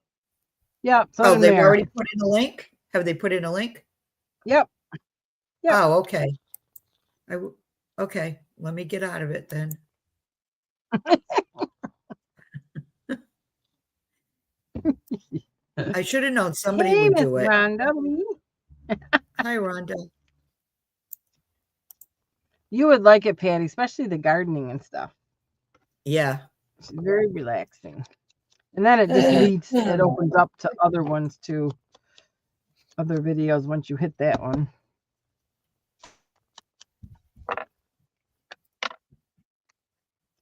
Yep, so Oh, did they've Mare. already put in a link? Have they put in a link? Yep. Yep. Oh, okay. Okay, let me get out of it then. I should have known somebody Hey, would Miss do it. Rhonda. Hi, Rhonda. You would like it, Patty, especially the gardening and stuff. Yeah. It's very relaxing. And then it just leads, it opens up to other ones too. Other videos once you hit that one.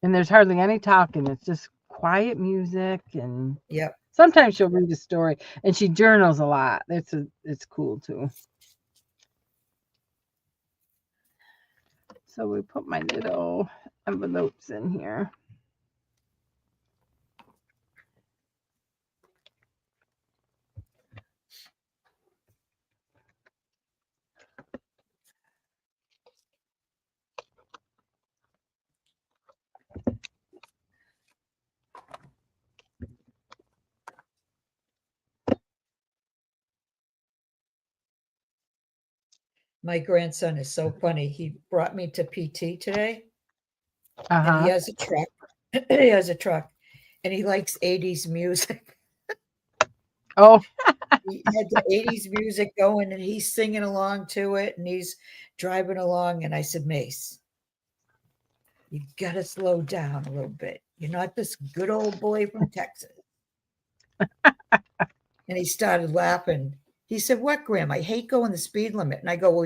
And there's hardly any talking. It's just quiet music and Yep. sometimes she'll read a story and she journals a lot. It's cool too. So we put my little envelopes in here. My grandson is so funny. He brought me to PT today and he Uh-huh. has a truck. He has a truck and he likes 80s music. Oh, He had the 80s music going and he's singing along to it and he's driving along. And I said, Mace, you got to slow down a little bit. You're not this good old boy from Texas. And he started laughing. He said, What, Graham? I hate going the speed limit. And I go,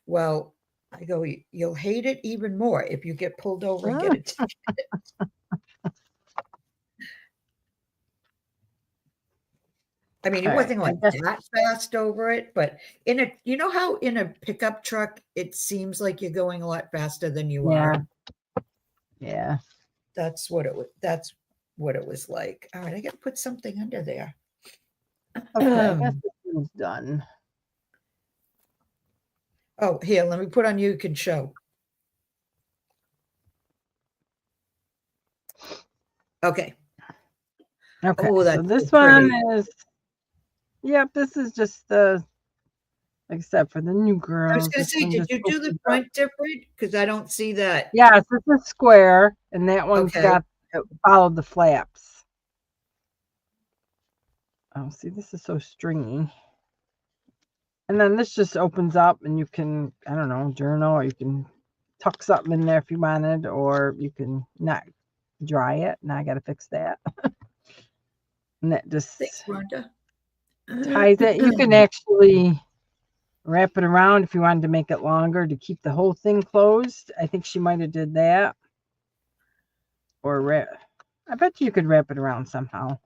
well, I go, you'll hate it even more if you get pulled over and get a ticket. I mean, he All right. wasn't I like guess, that fast over it, but in a, you know how in a pickup truck it seems like you're going a lot faster than you yeah. are? Yeah. That's what it was. That's what it was like. All right, I got to put something under there. Okay. I guess this one's done. Oh, here, let me put on you can show. Okay. Okay. Oh, So that's so this one pretty. is, yep, this is just the, except for the new I was girls. going to This say, one did just you do the opens up. front different? Because I don't see that. Yes, this is square, and that one's Okay. got followed the flaps. Oh, see, this is so stringy. And then this just opens up, and you can, I don't know, journal, or you can tuck something in there if you wanted, or you can not dry it. Now I got to fix that. And that Thanks, just Rhonda. ties it. You can actually wrap it around if you wanted to make it longer to keep the whole thing closed. I think she might have did that. Or I bet you could wrap it around somehow.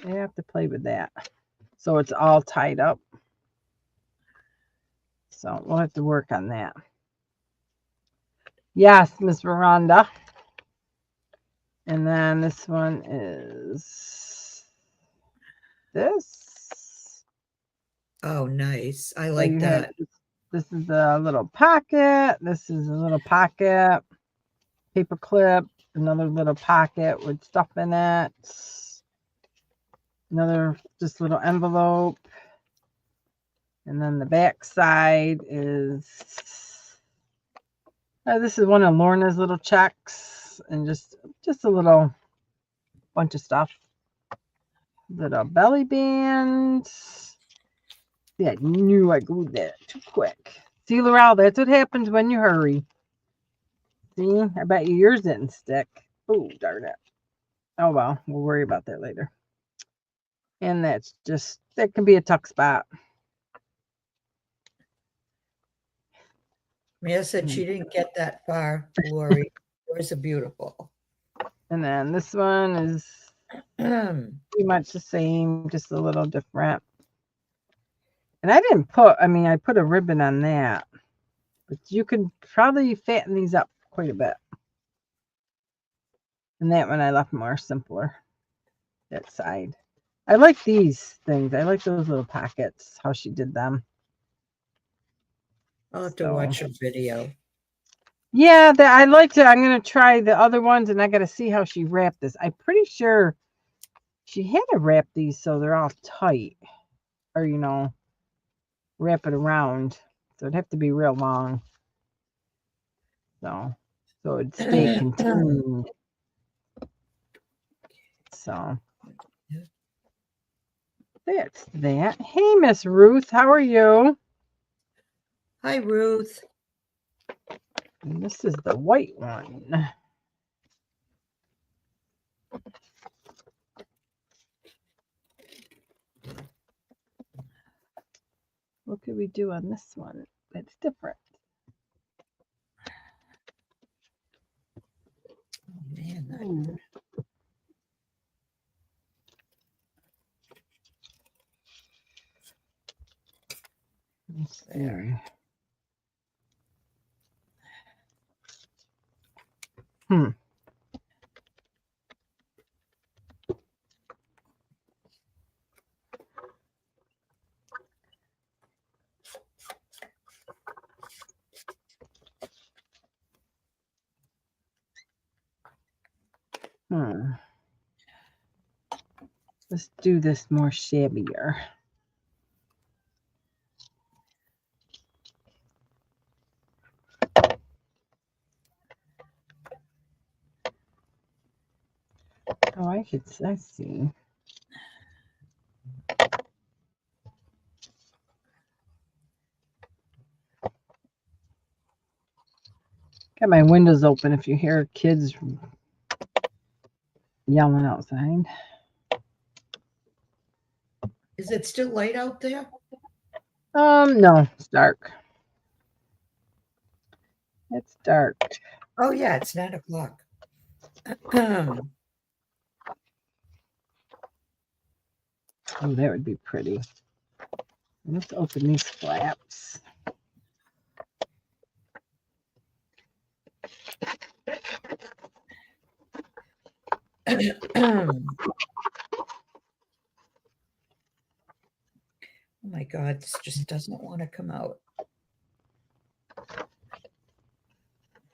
You have to play with that. So it's all tied up. So we'll have to work on that. Yes, Miss Veranda. And then this one is this. Oh, nice. I So like you have that. this is a little pocket. This is a little pocket. Paper clip. Another little pocket with stuff in it. Another just little envelope. And then the back side is this is one of Lorna's little checks, and just a little bunch of stuff. Little belly bands. See, I knew I glued that too quick. See, Laurel, that's what happens when you hurry. See, I bet you yours didn't stick. Oh, darn it. Oh, well, we'll worry about that later. And that's just, that can be a tuck spot. Mia said she didn't get that far, Lori. Yours are beautiful. And then this one is pretty much the same, just a little different. And I didn't put, I mean, I put a ribbon on that, but you could probably fatten these up quite a bit. And that one I left more simpler, that side. I like these things. I like those little pockets, how she did them. I'll have to watch a video. Yeah, I liked it. I'm going to try the other ones, and I got to see how she wrapped this. I'm pretty sure she had to wrap these so they're all tight, or, you know, wrap it around. So it'd have to be real long. So it'd stay contained. So that's that. Hey, Miss Ruth, how are you? Hi, Ruth. And this is the white one. What could we do on this one that's different? Oh, man. There. Let's do this more shabbier. Oh, I see. Got my windows open if you hear kids yelling outside. Is it still light out there? No, it's dark. It's dark. Oh, yeah, it's 9 o'clock. Oh, that would be pretty. Let's open these flaps. Oh my God, this just doesn't want to come out.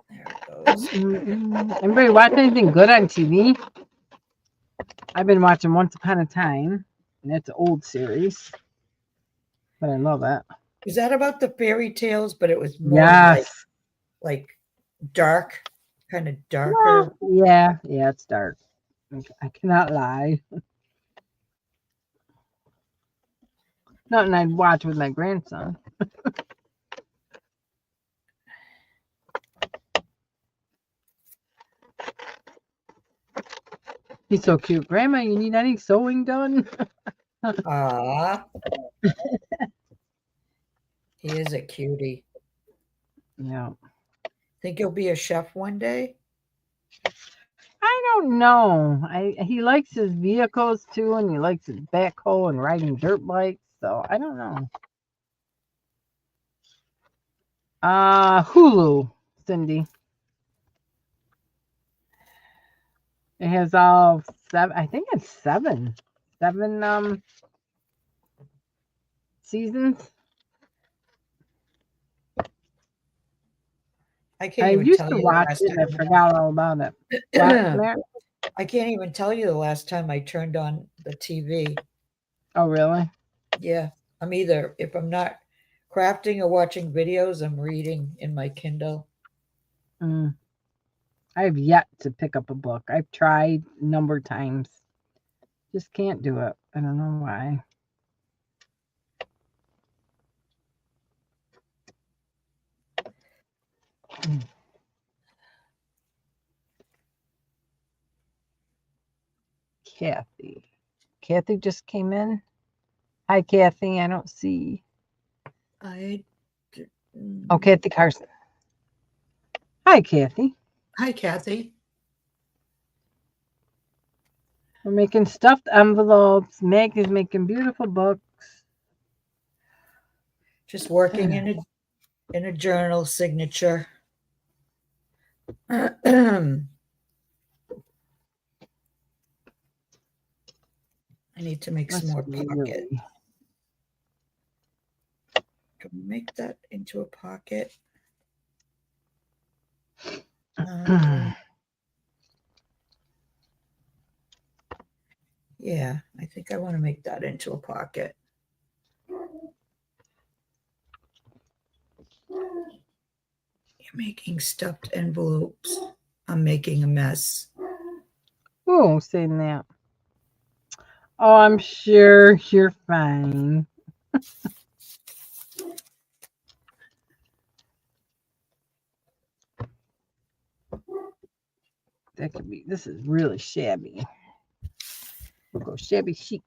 There it goes. Anybody watch anything good on TV? I've been watching Once Upon a Time, and it's an old series, but I love it. Was that about the fairy tales, but it was more Yes. like dark, kind of Well, darker? yeah, it's dark. I cannot lie. Nothing I'd watch with my grandson. He's so cute. Grandma, you need any sewing done? Ah, he is a cutie. Yeah. Think he'll be a chef one day? I don't know. He likes his vehicles too, and he likes his backhoe and riding dirt bikes. So I don't know. Hulu, Cindy. It has all seven. I think it's seven seasons. I can't I even used tell to you the watch last it, and I time. forgot all about it. What, Claire? I can't even tell you the last time I turned on the TV. Oh, really? Yeah, I'm either, if I'm not crafting or watching videos, I'm reading in my Kindle. Mm. I have yet to pick up a book. I've tried a number of times. Just can't do it. I don't know why. Kathy. Kathy just came in. Hi, Kathy. I don't see. I Oh, Kathy Carson. Hi, Kathy. Hi, Kathy. We're making stuffed envelopes. Meg is making beautiful books. Just working in a journal signature. I need to make some more pocket. Can we make that into a pocket? Yeah, I think I want to make that into a pocket. You're making stuffed envelopes. I'm making a mess. Oh, saying that. Oh, I'm sure you're fine. That could be. This is really shabby. We'll go shabby chic.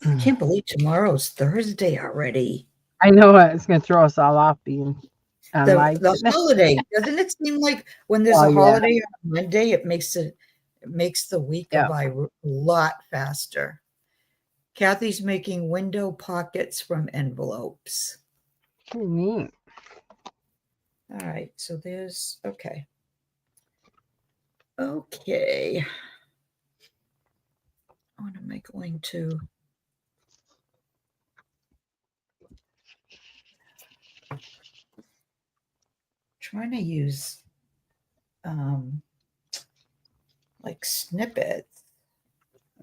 I can't believe tomorrow's Thursday already. I know it's going to throw us all off being on live The today. holiday, doesn't it seem like when there's Oh, a yeah. holiday on Monday, it makes the week go Yeah. by a lot faster. Kathy's making window pockets from envelopes. Pretty neat. All right, so there's okay. Okay. What am I going to? Trying to use like snippets.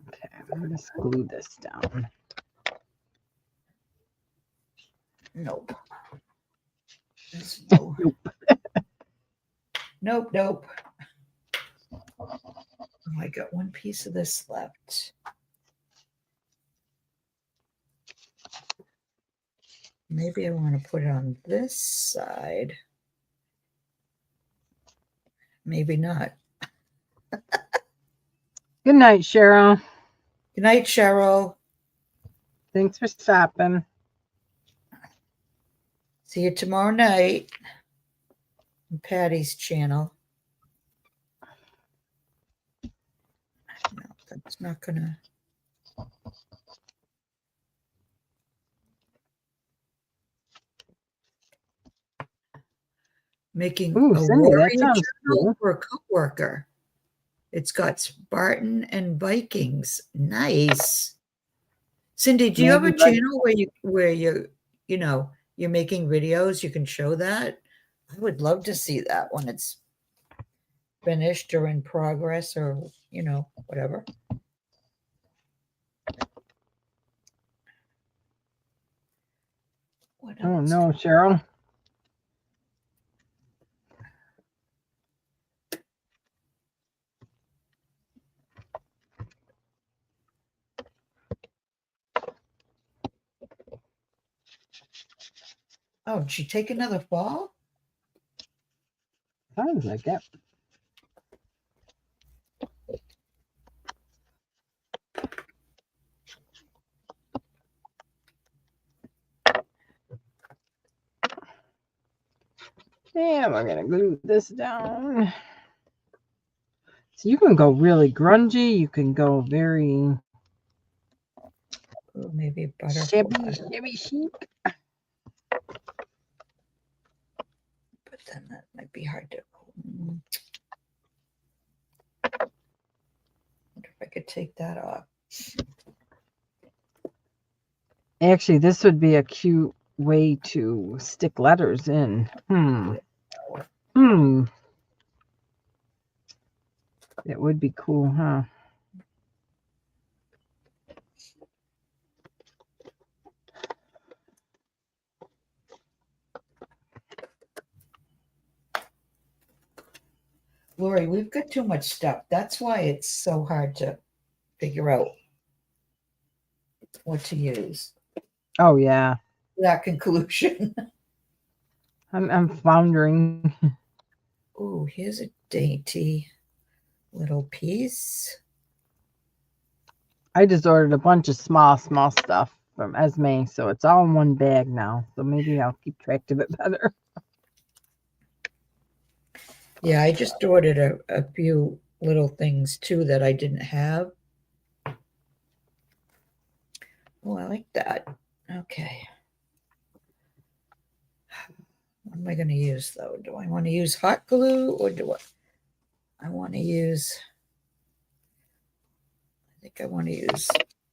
Okay, I'm going to glue this down. Nope. No. Nope. Nope. Oh, I got one piece of this left. Maybe I want to put it on this side. maybe not. Good night, Cheryl. Good night, Cheryl. Thanks for stopping. See you tomorrow night on Patty's channel. No, that's not gonna. Making Ooh, a Cindy, that warrior sounds journal cool. for a coworker. It's got Spartan and Vikings. Nice. Cindy, do you have a Maggie, like, channel where you know you're making videos? You can show that. I would love to see that when it's finished or in progress or whatever. What oh else? no, Cheryl. Oh, did she take another fall? Sounds like it. And we're gonna glue this down. So you can go really grungy. You can go very Ooh, maybe shabby, butterfly. shabby chic. But then that might be hard to. Wonder if I could take that off. Actually, this would be a cute way to stick letters in. It would be cool, huh? Laurie, we've got too much stuff. That's why it's so hard to figure out what to use. Oh yeah. That conclusion. I'm floundering. Oh, here's a dainty little piece. I just ordered a bunch of small stuff from Esme, so it's all in one bag now. So maybe I'll keep track of it better. Yeah, I just ordered a few little things too that I didn't have. Oh, I like that. Okay. What am I going to use though? Do I want to use hot glue or do I want to use? I think I want to use.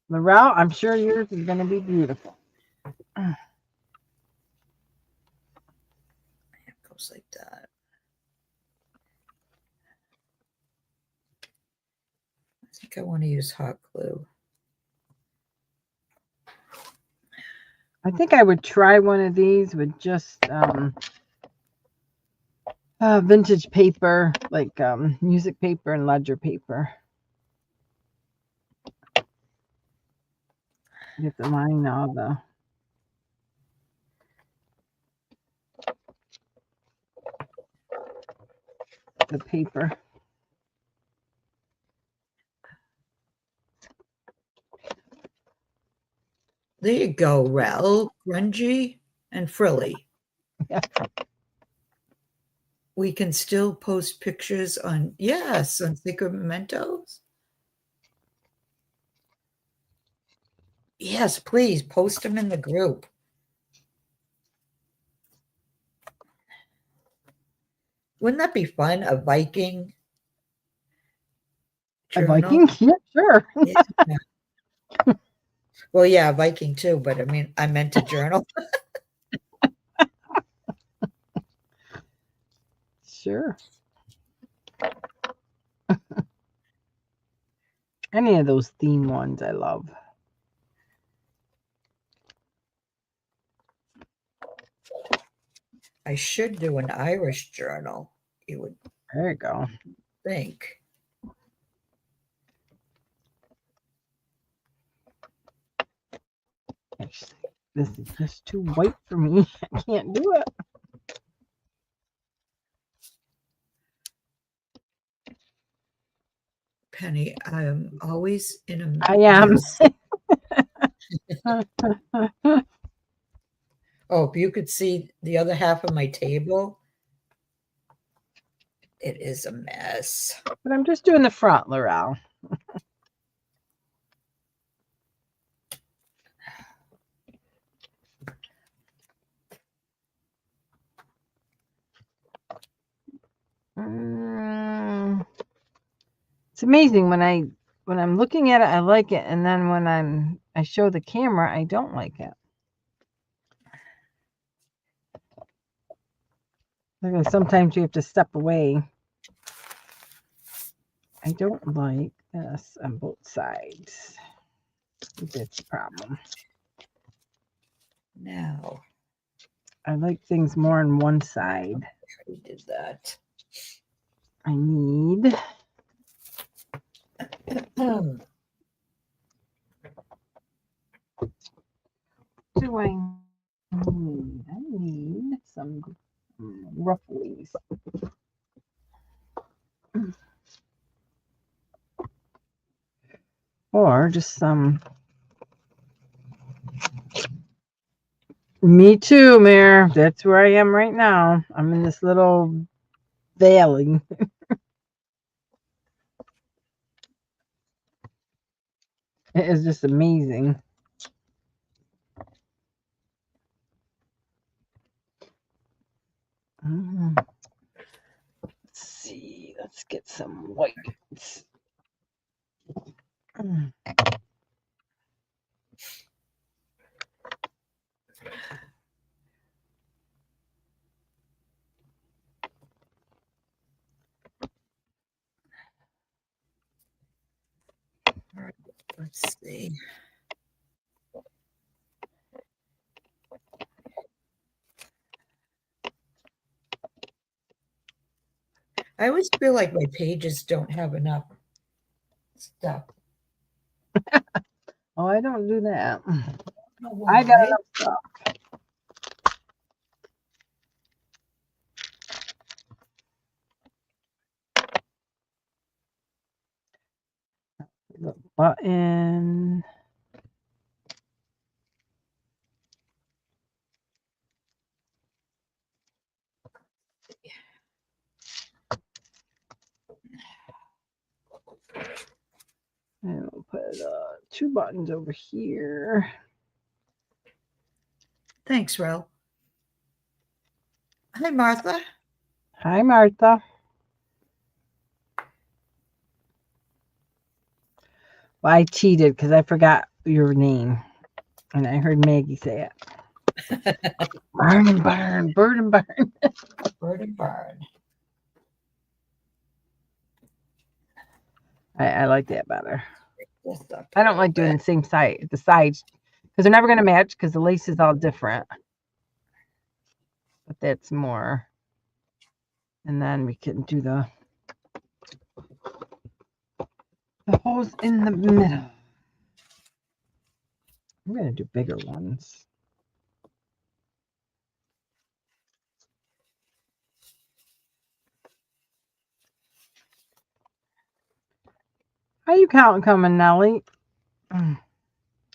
Laurel, I'm sure yours is going to be beautiful. It goes like that. I think I want to use hot glue. I think I would try one of these with just vintage paper, like music paper and ledger paper. Get the line all the paper. There you go, Rel. Grungy and frilly. Yeah. We can still post pictures on Sacred Mementos. Yes, please post them in the group. Wouldn't that be fun? A Viking journal? A Viking? Yeah, sure. Yeah. Well, yeah, Viking too, but I mean, I meant a journal. Sure. Any of those theme ones I love. I should do an Irish journal, you would There you go. think. Actually, this is just too white for me. I can't do it. Penny, I am always in a I am. mess. Oh, if you could see the other half of my table, it is a mess. But I'm just doing the front, Laurel. It's amazing when I'm looking at it, I like it, and then when I show the camera, I don't like it. Like sometimes you have to step away. I don't like this on both sides. That's the problem. Now, I like things more on one side. we did that. I need Hmm. do I need? I need some ruffles. Or just some. Me too, Mayor. That's where I am right now. I'm in this little valley. It is just amazing. Let's see. Let's get some whites. All right, let's see. I always feel like my pages don't have enough stuff. Oh, I don't do that. I don't know I got why. enough stuff. The button. And we'll put 2 buttons over here. Thanks, Rel. Hi, Martha. Hi, Martha. Well, I cheated because I forgot your name. And I heard Maggie say it. Burn and burn, burn and burn. Bird and barn. I like that better. Just up I a don't like little doing bit. the same side, the sides, because they're never going to match because the lace is all different. But that's more. And then we can do the holes in the middle. I'm going to do bigger ones. How you counting coming, Nellie?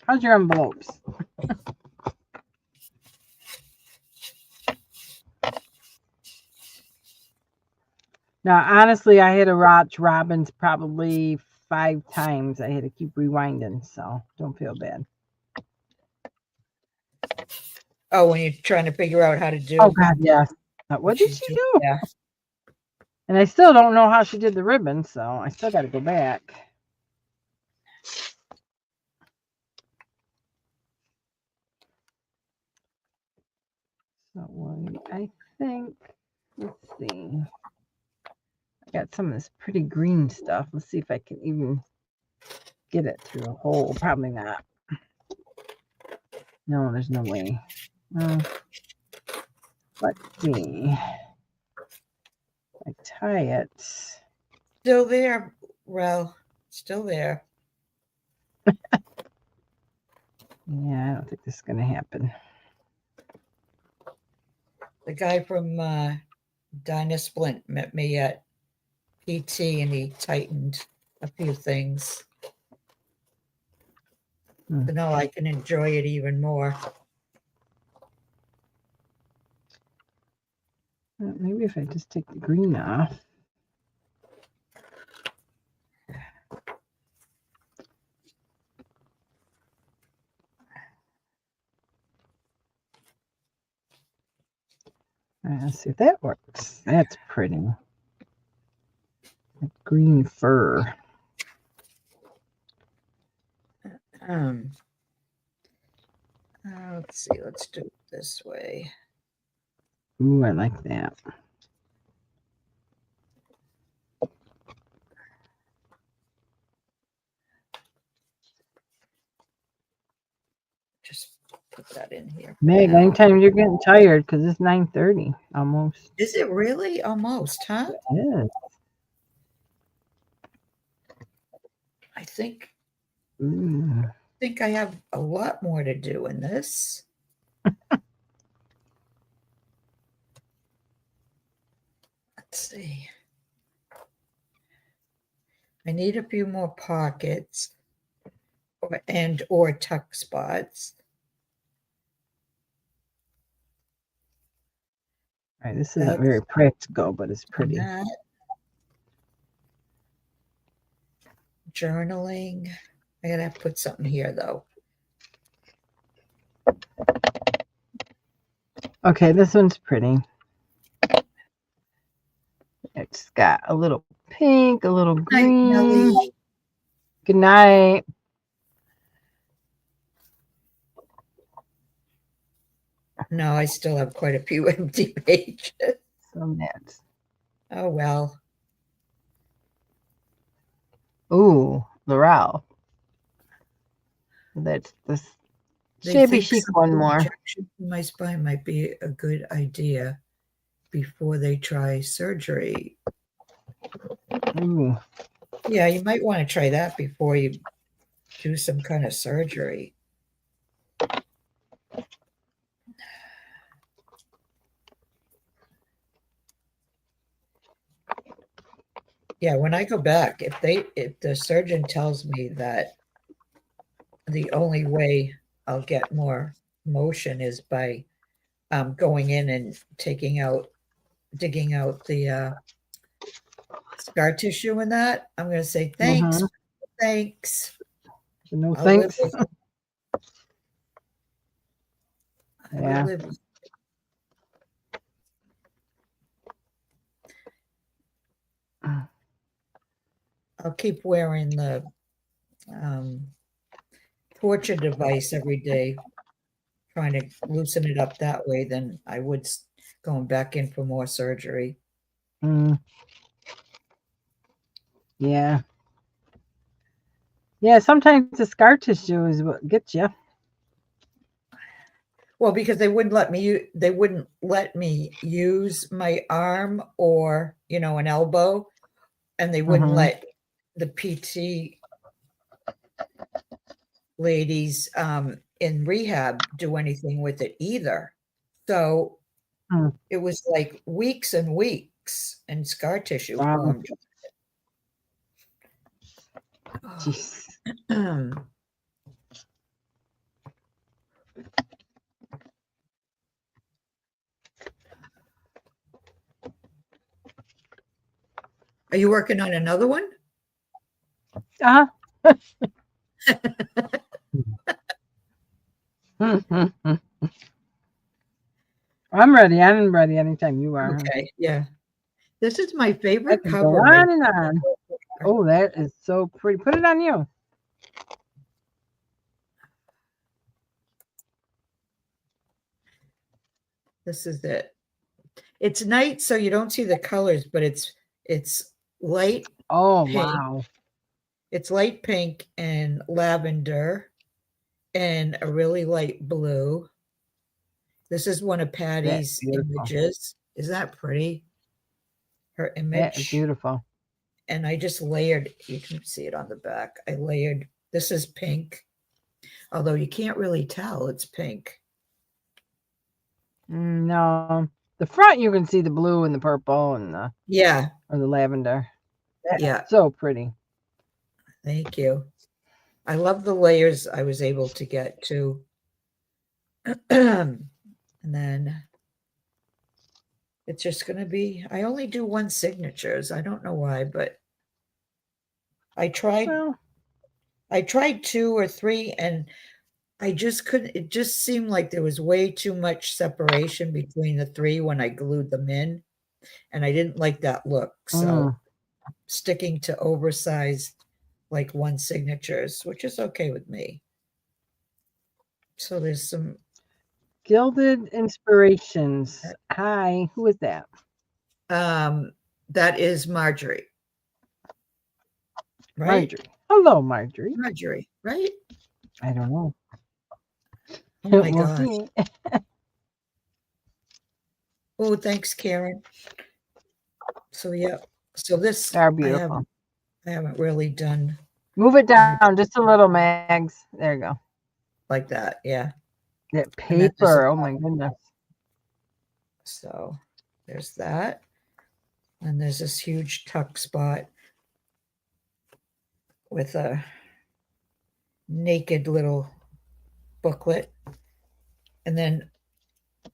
How's your envelopes? Now, honestly, I had to watch Robin's probably 5 times. I had to keep rewinding, so don't feel bad. Oh, when you're trying to figure out how to do. Oh, God, yes. What did she do? Yeah. And I still don't know how she did the ribbon, so I still got to go back. So I think, let's see. I got some of this pretty green stuff. Let's see if I can even get it through a hole. Probably not. No, there's no way. Let's see. I tie it. Still there, Rel. Still there. Yeah, I don't think this is going to happen. The guy from Dinah Splint met me at PT and he tightened a few things. Hmm. So now I can enjoy it even more. Maybe if I just take the green off. Let's see if that works. That's pretty. That green fur. Um, let's see. Let's do it this way. Ooh, I like that. Just put that in here. Meg, anytime you're getting tired, because it's 9:30 almost. Is it really? Almost, huh? Yeah. I think Ooh. I have a lot more to do in this. Let's see. I need a few more pockets or tuck spots. All right, this isn't very practical, but it's pretty. That. Journaling. I gotta put something here though. Okay, this one's pretty. It's got a little pink, a little green. Nelly. Good night. No, I still have quite a few empty pages. So that's. Oh well. Ooh, Laurel. That's this shabby chic one more. Injection in my spine might be a good idea before they try surgery. Ooh. Yeah, you might want to try that before you do some kind of surgery. Yeah, when I go back, if the surgeon tells me that the only way I'll get more motion is by going in and digging out the scar tissue and that, I'm going to say thanks, thanks. No I'll live thanks. with it. I will Yeah. live with it. I'll keep wearing the torture device every day, trying to loosen it up that way than I would going back in for more surgery. Yeah. Yeah, sometimes the scar tissue is what gets you. Well, because they wouldn't let me use my arm or, an elbow, and they wouldn't let the PT ladies in rehab do anything with it either. So it was like weeks and weeks, and scar tissue formed. Jeez. Are you working on another one? I'm ready. I'm ready anytime you are. Okay, yeah. This is my I favorite can cover. go on and on. Oh, that is so pretty. Put it on you. This is it. It's night, so you don't see the colors, but it's light. Oh, pink. wow. It's light pink and lavender and a really light blue. This is one of Patty's images. Is that pretty? Her image. That is beautiful. And I just layered, you can see it on the back. I layered, this is pink, although you can't really tell it's pink. No, the front you can see the blue and the purple and the or the lavender. Yeah, so pretty. Thank you. I love the layers I was able to get too. And then it's just going to be, I only do one signatures. I don't know why, but I tried Well, I tried 2 or 3 and I just couldn't, it just seemed like there was way too much separation between the 3 when I glued them in, and I didn't like that look. So sticking to oversized like one signatures, which is okay with me. So there's some Gilded Inspirations. Hi, who is that? that is Marjorie. Right? Marjorie. Hello, Marjorie. Marjorie, right? I don't know. Oh my We'll gosh. see. Oh, thanks, Karen. So yeah. So this They're beautiful. I haven't really done Move it down just a little, Mags. There you go. like that. Yeah. That And then there's paper. Oh my goodness. so there's that. And there's this huge tuck spot with a naked little booklet. And then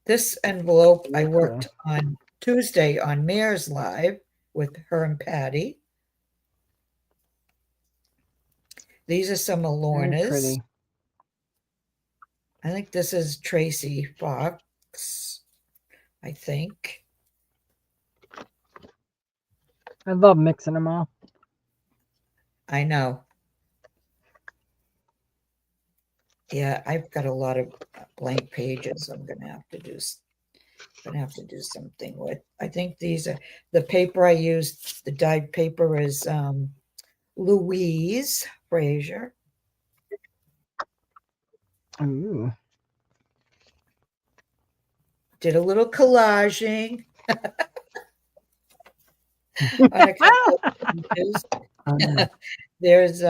this envelope I worked on Tuesday on Mayor's Live with her and Patty. These are some of Lorna's. I think this is Tracy Fox, I think. I love mixing them all. I know. Yeah, I've got a lot of blank pages I'm going to have to do something with. I think these are the paper I used, the dyed paper is Louise Fraser. Ooh. Did a little collaging on a couple of pages. There's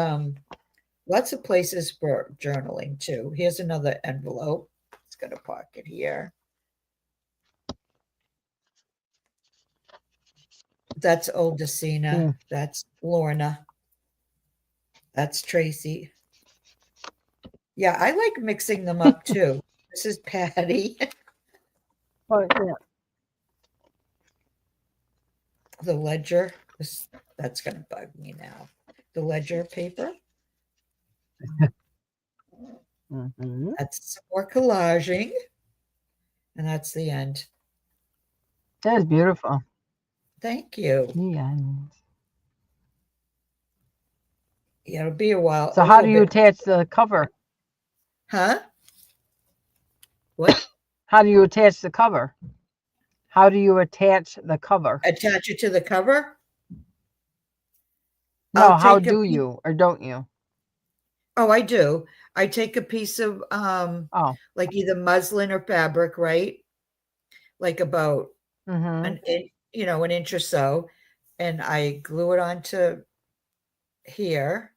lots of places for journaling too. Here's another envelope. It's got a pocket here. That's Oldacina. That's Lorna. That's Tracy. Yeah, I like mixing them up too. This is Patty. Oh, yeah. The ledger. That's going to bug me now. The ledger paper. That's some more collaging. And that's the end. That is beautiful. Thank you. Yeah. Yeah, it'll be a while. So how do you attach the cover? Huh? What? How do you attach the cover? How do you attach the cover? Attach it to the cover? No, how do you or don't you? Oh, I do. I take a piece of like either muslin or fabric, right? Like about an inch or so, and I glue it onto here.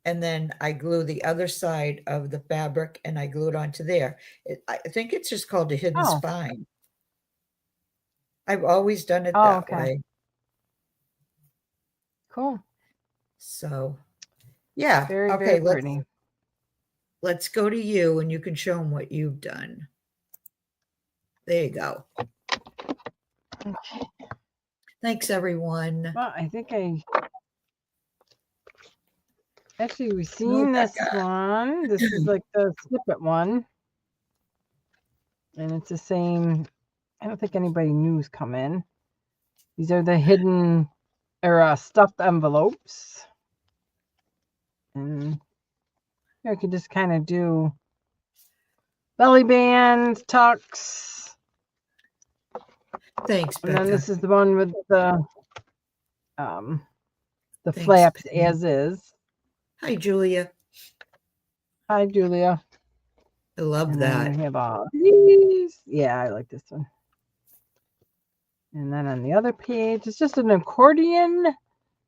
And then I glue the other side of the fabric and I glue it onto there. I think it's just called a hidden spine. I've always done it that way. Cool. So, yeah. Very, okay, very pretty. Let's go to you and you can show them what you've done. There you go. Okay. Thanks, everyone. Well, I think actually we've seen this one. This is like the snippet one. And it's the same. I don't think anybody new's come in. These are the hidden or stuffed envelopes. And I could just kind of do belly band, tucks. Thanks, Becca. And then this is the one with the flaps as is. Hi, Julia. Hi, Julia. I love that. We have all these. Yeah, I like this one. And then on the other page, it's just an accordion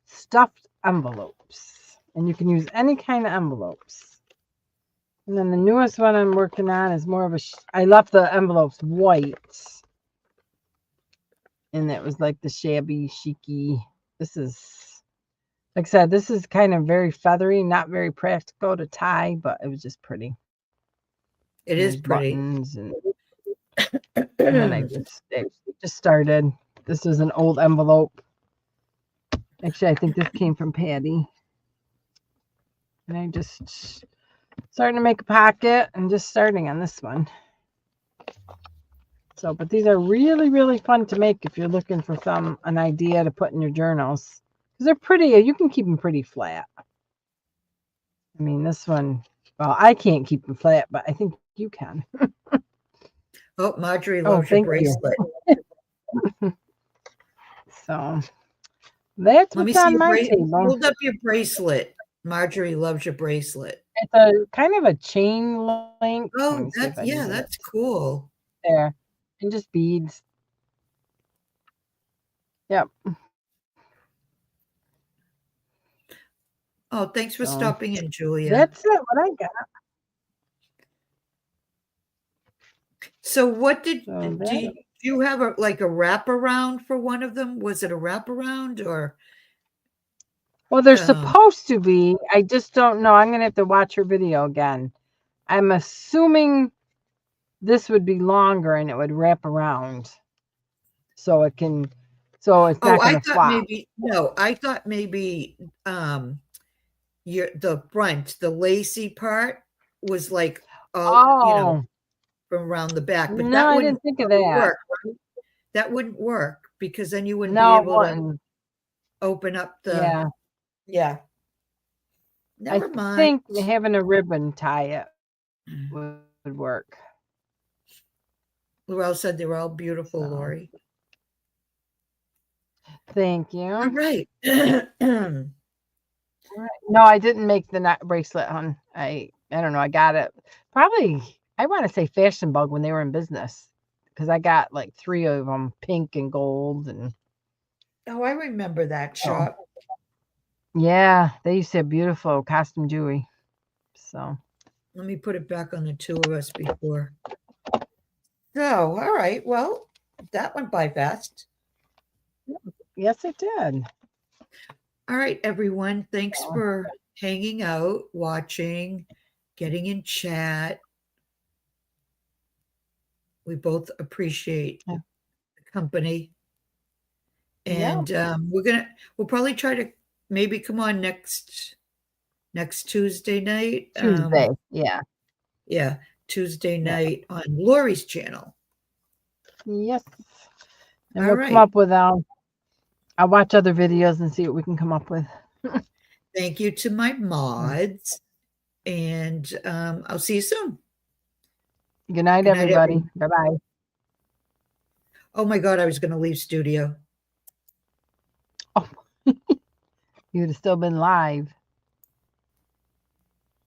stuffed envelopes. And you can use any kind of envelopes. And then the newest one I'm working on is more of a, I left the envelopes white. And that was like the shabby, chicy. This is Like I said, this is kind of very feathery, not very practical to tie, but it was just pretty. It And is there's pretty. buttons, and then I just started. This is an old envelope. Actually, I think this came from Patty. And I just starting to make a pocket and just starting on this one. So, but these are really, really fun to make if you're looking for an idea to put in your journals. Because they're pretty, you can keep them pretty flat. I mean, this one, well, I can't keep them flat, but I think you can. Oh, Marjorie Oh, loves your thank you. bracelet. So that's Let me what's see on your my bracelet. table. Hold up your bracelet. Marjorie loves your bracelet. It's a kind of a chain link. Let Oh, me see if I can get that's it cool. there. And just beads. Yep. Oh, thanks for So stopping in, Julia. that's it. What I got. So what So do you have like a wraparound for one of them? Was it a wraparound or well, they're supposed to be. I just don't know. I'm gonna have to watch her video again. I'm assuming this would be longer and it would wrap around, so it can. So it's not I gonna thought flop. maybe no, I thought maybe the front, the lacy part was like Oh from around the back, but no, I didn't think of that. work, right? That wouldn't work because then you wouldn't be No, it able to wouldn't. open up the Yeah, Never I mind. think having a ribbon tie it would work. Laurel said they were all beautiful, So. Laurie. Thank you. All right. No, I didn't make the bracelet, hon. I don't know. I got it probably. I want to say Fashion Bug when they were in business, because I got like 3 of them, pink and gold, and Oh, I remember that shop. yeah, they used to have beautiful costume jewelry. So Let me put it back on the two of us before. So, all right. Well, that went by fast. yes, it did. All right, everyone. Thanks for hanging out, watching, getting in chat. We both appreciate the company. And we'll probably try to maybe come on next Tuesday night. Tuesday, yeah. Yeah, Tuesday night on Laurie's channel. Yes. And All we'll right. come up with I'll watch other videos and see what we can come up with. Thank you to my mods, and I'll see you soon. Good night, everybody. Bye-bye. Oh my God, I was going to leave studio. Oh, you would have still been live.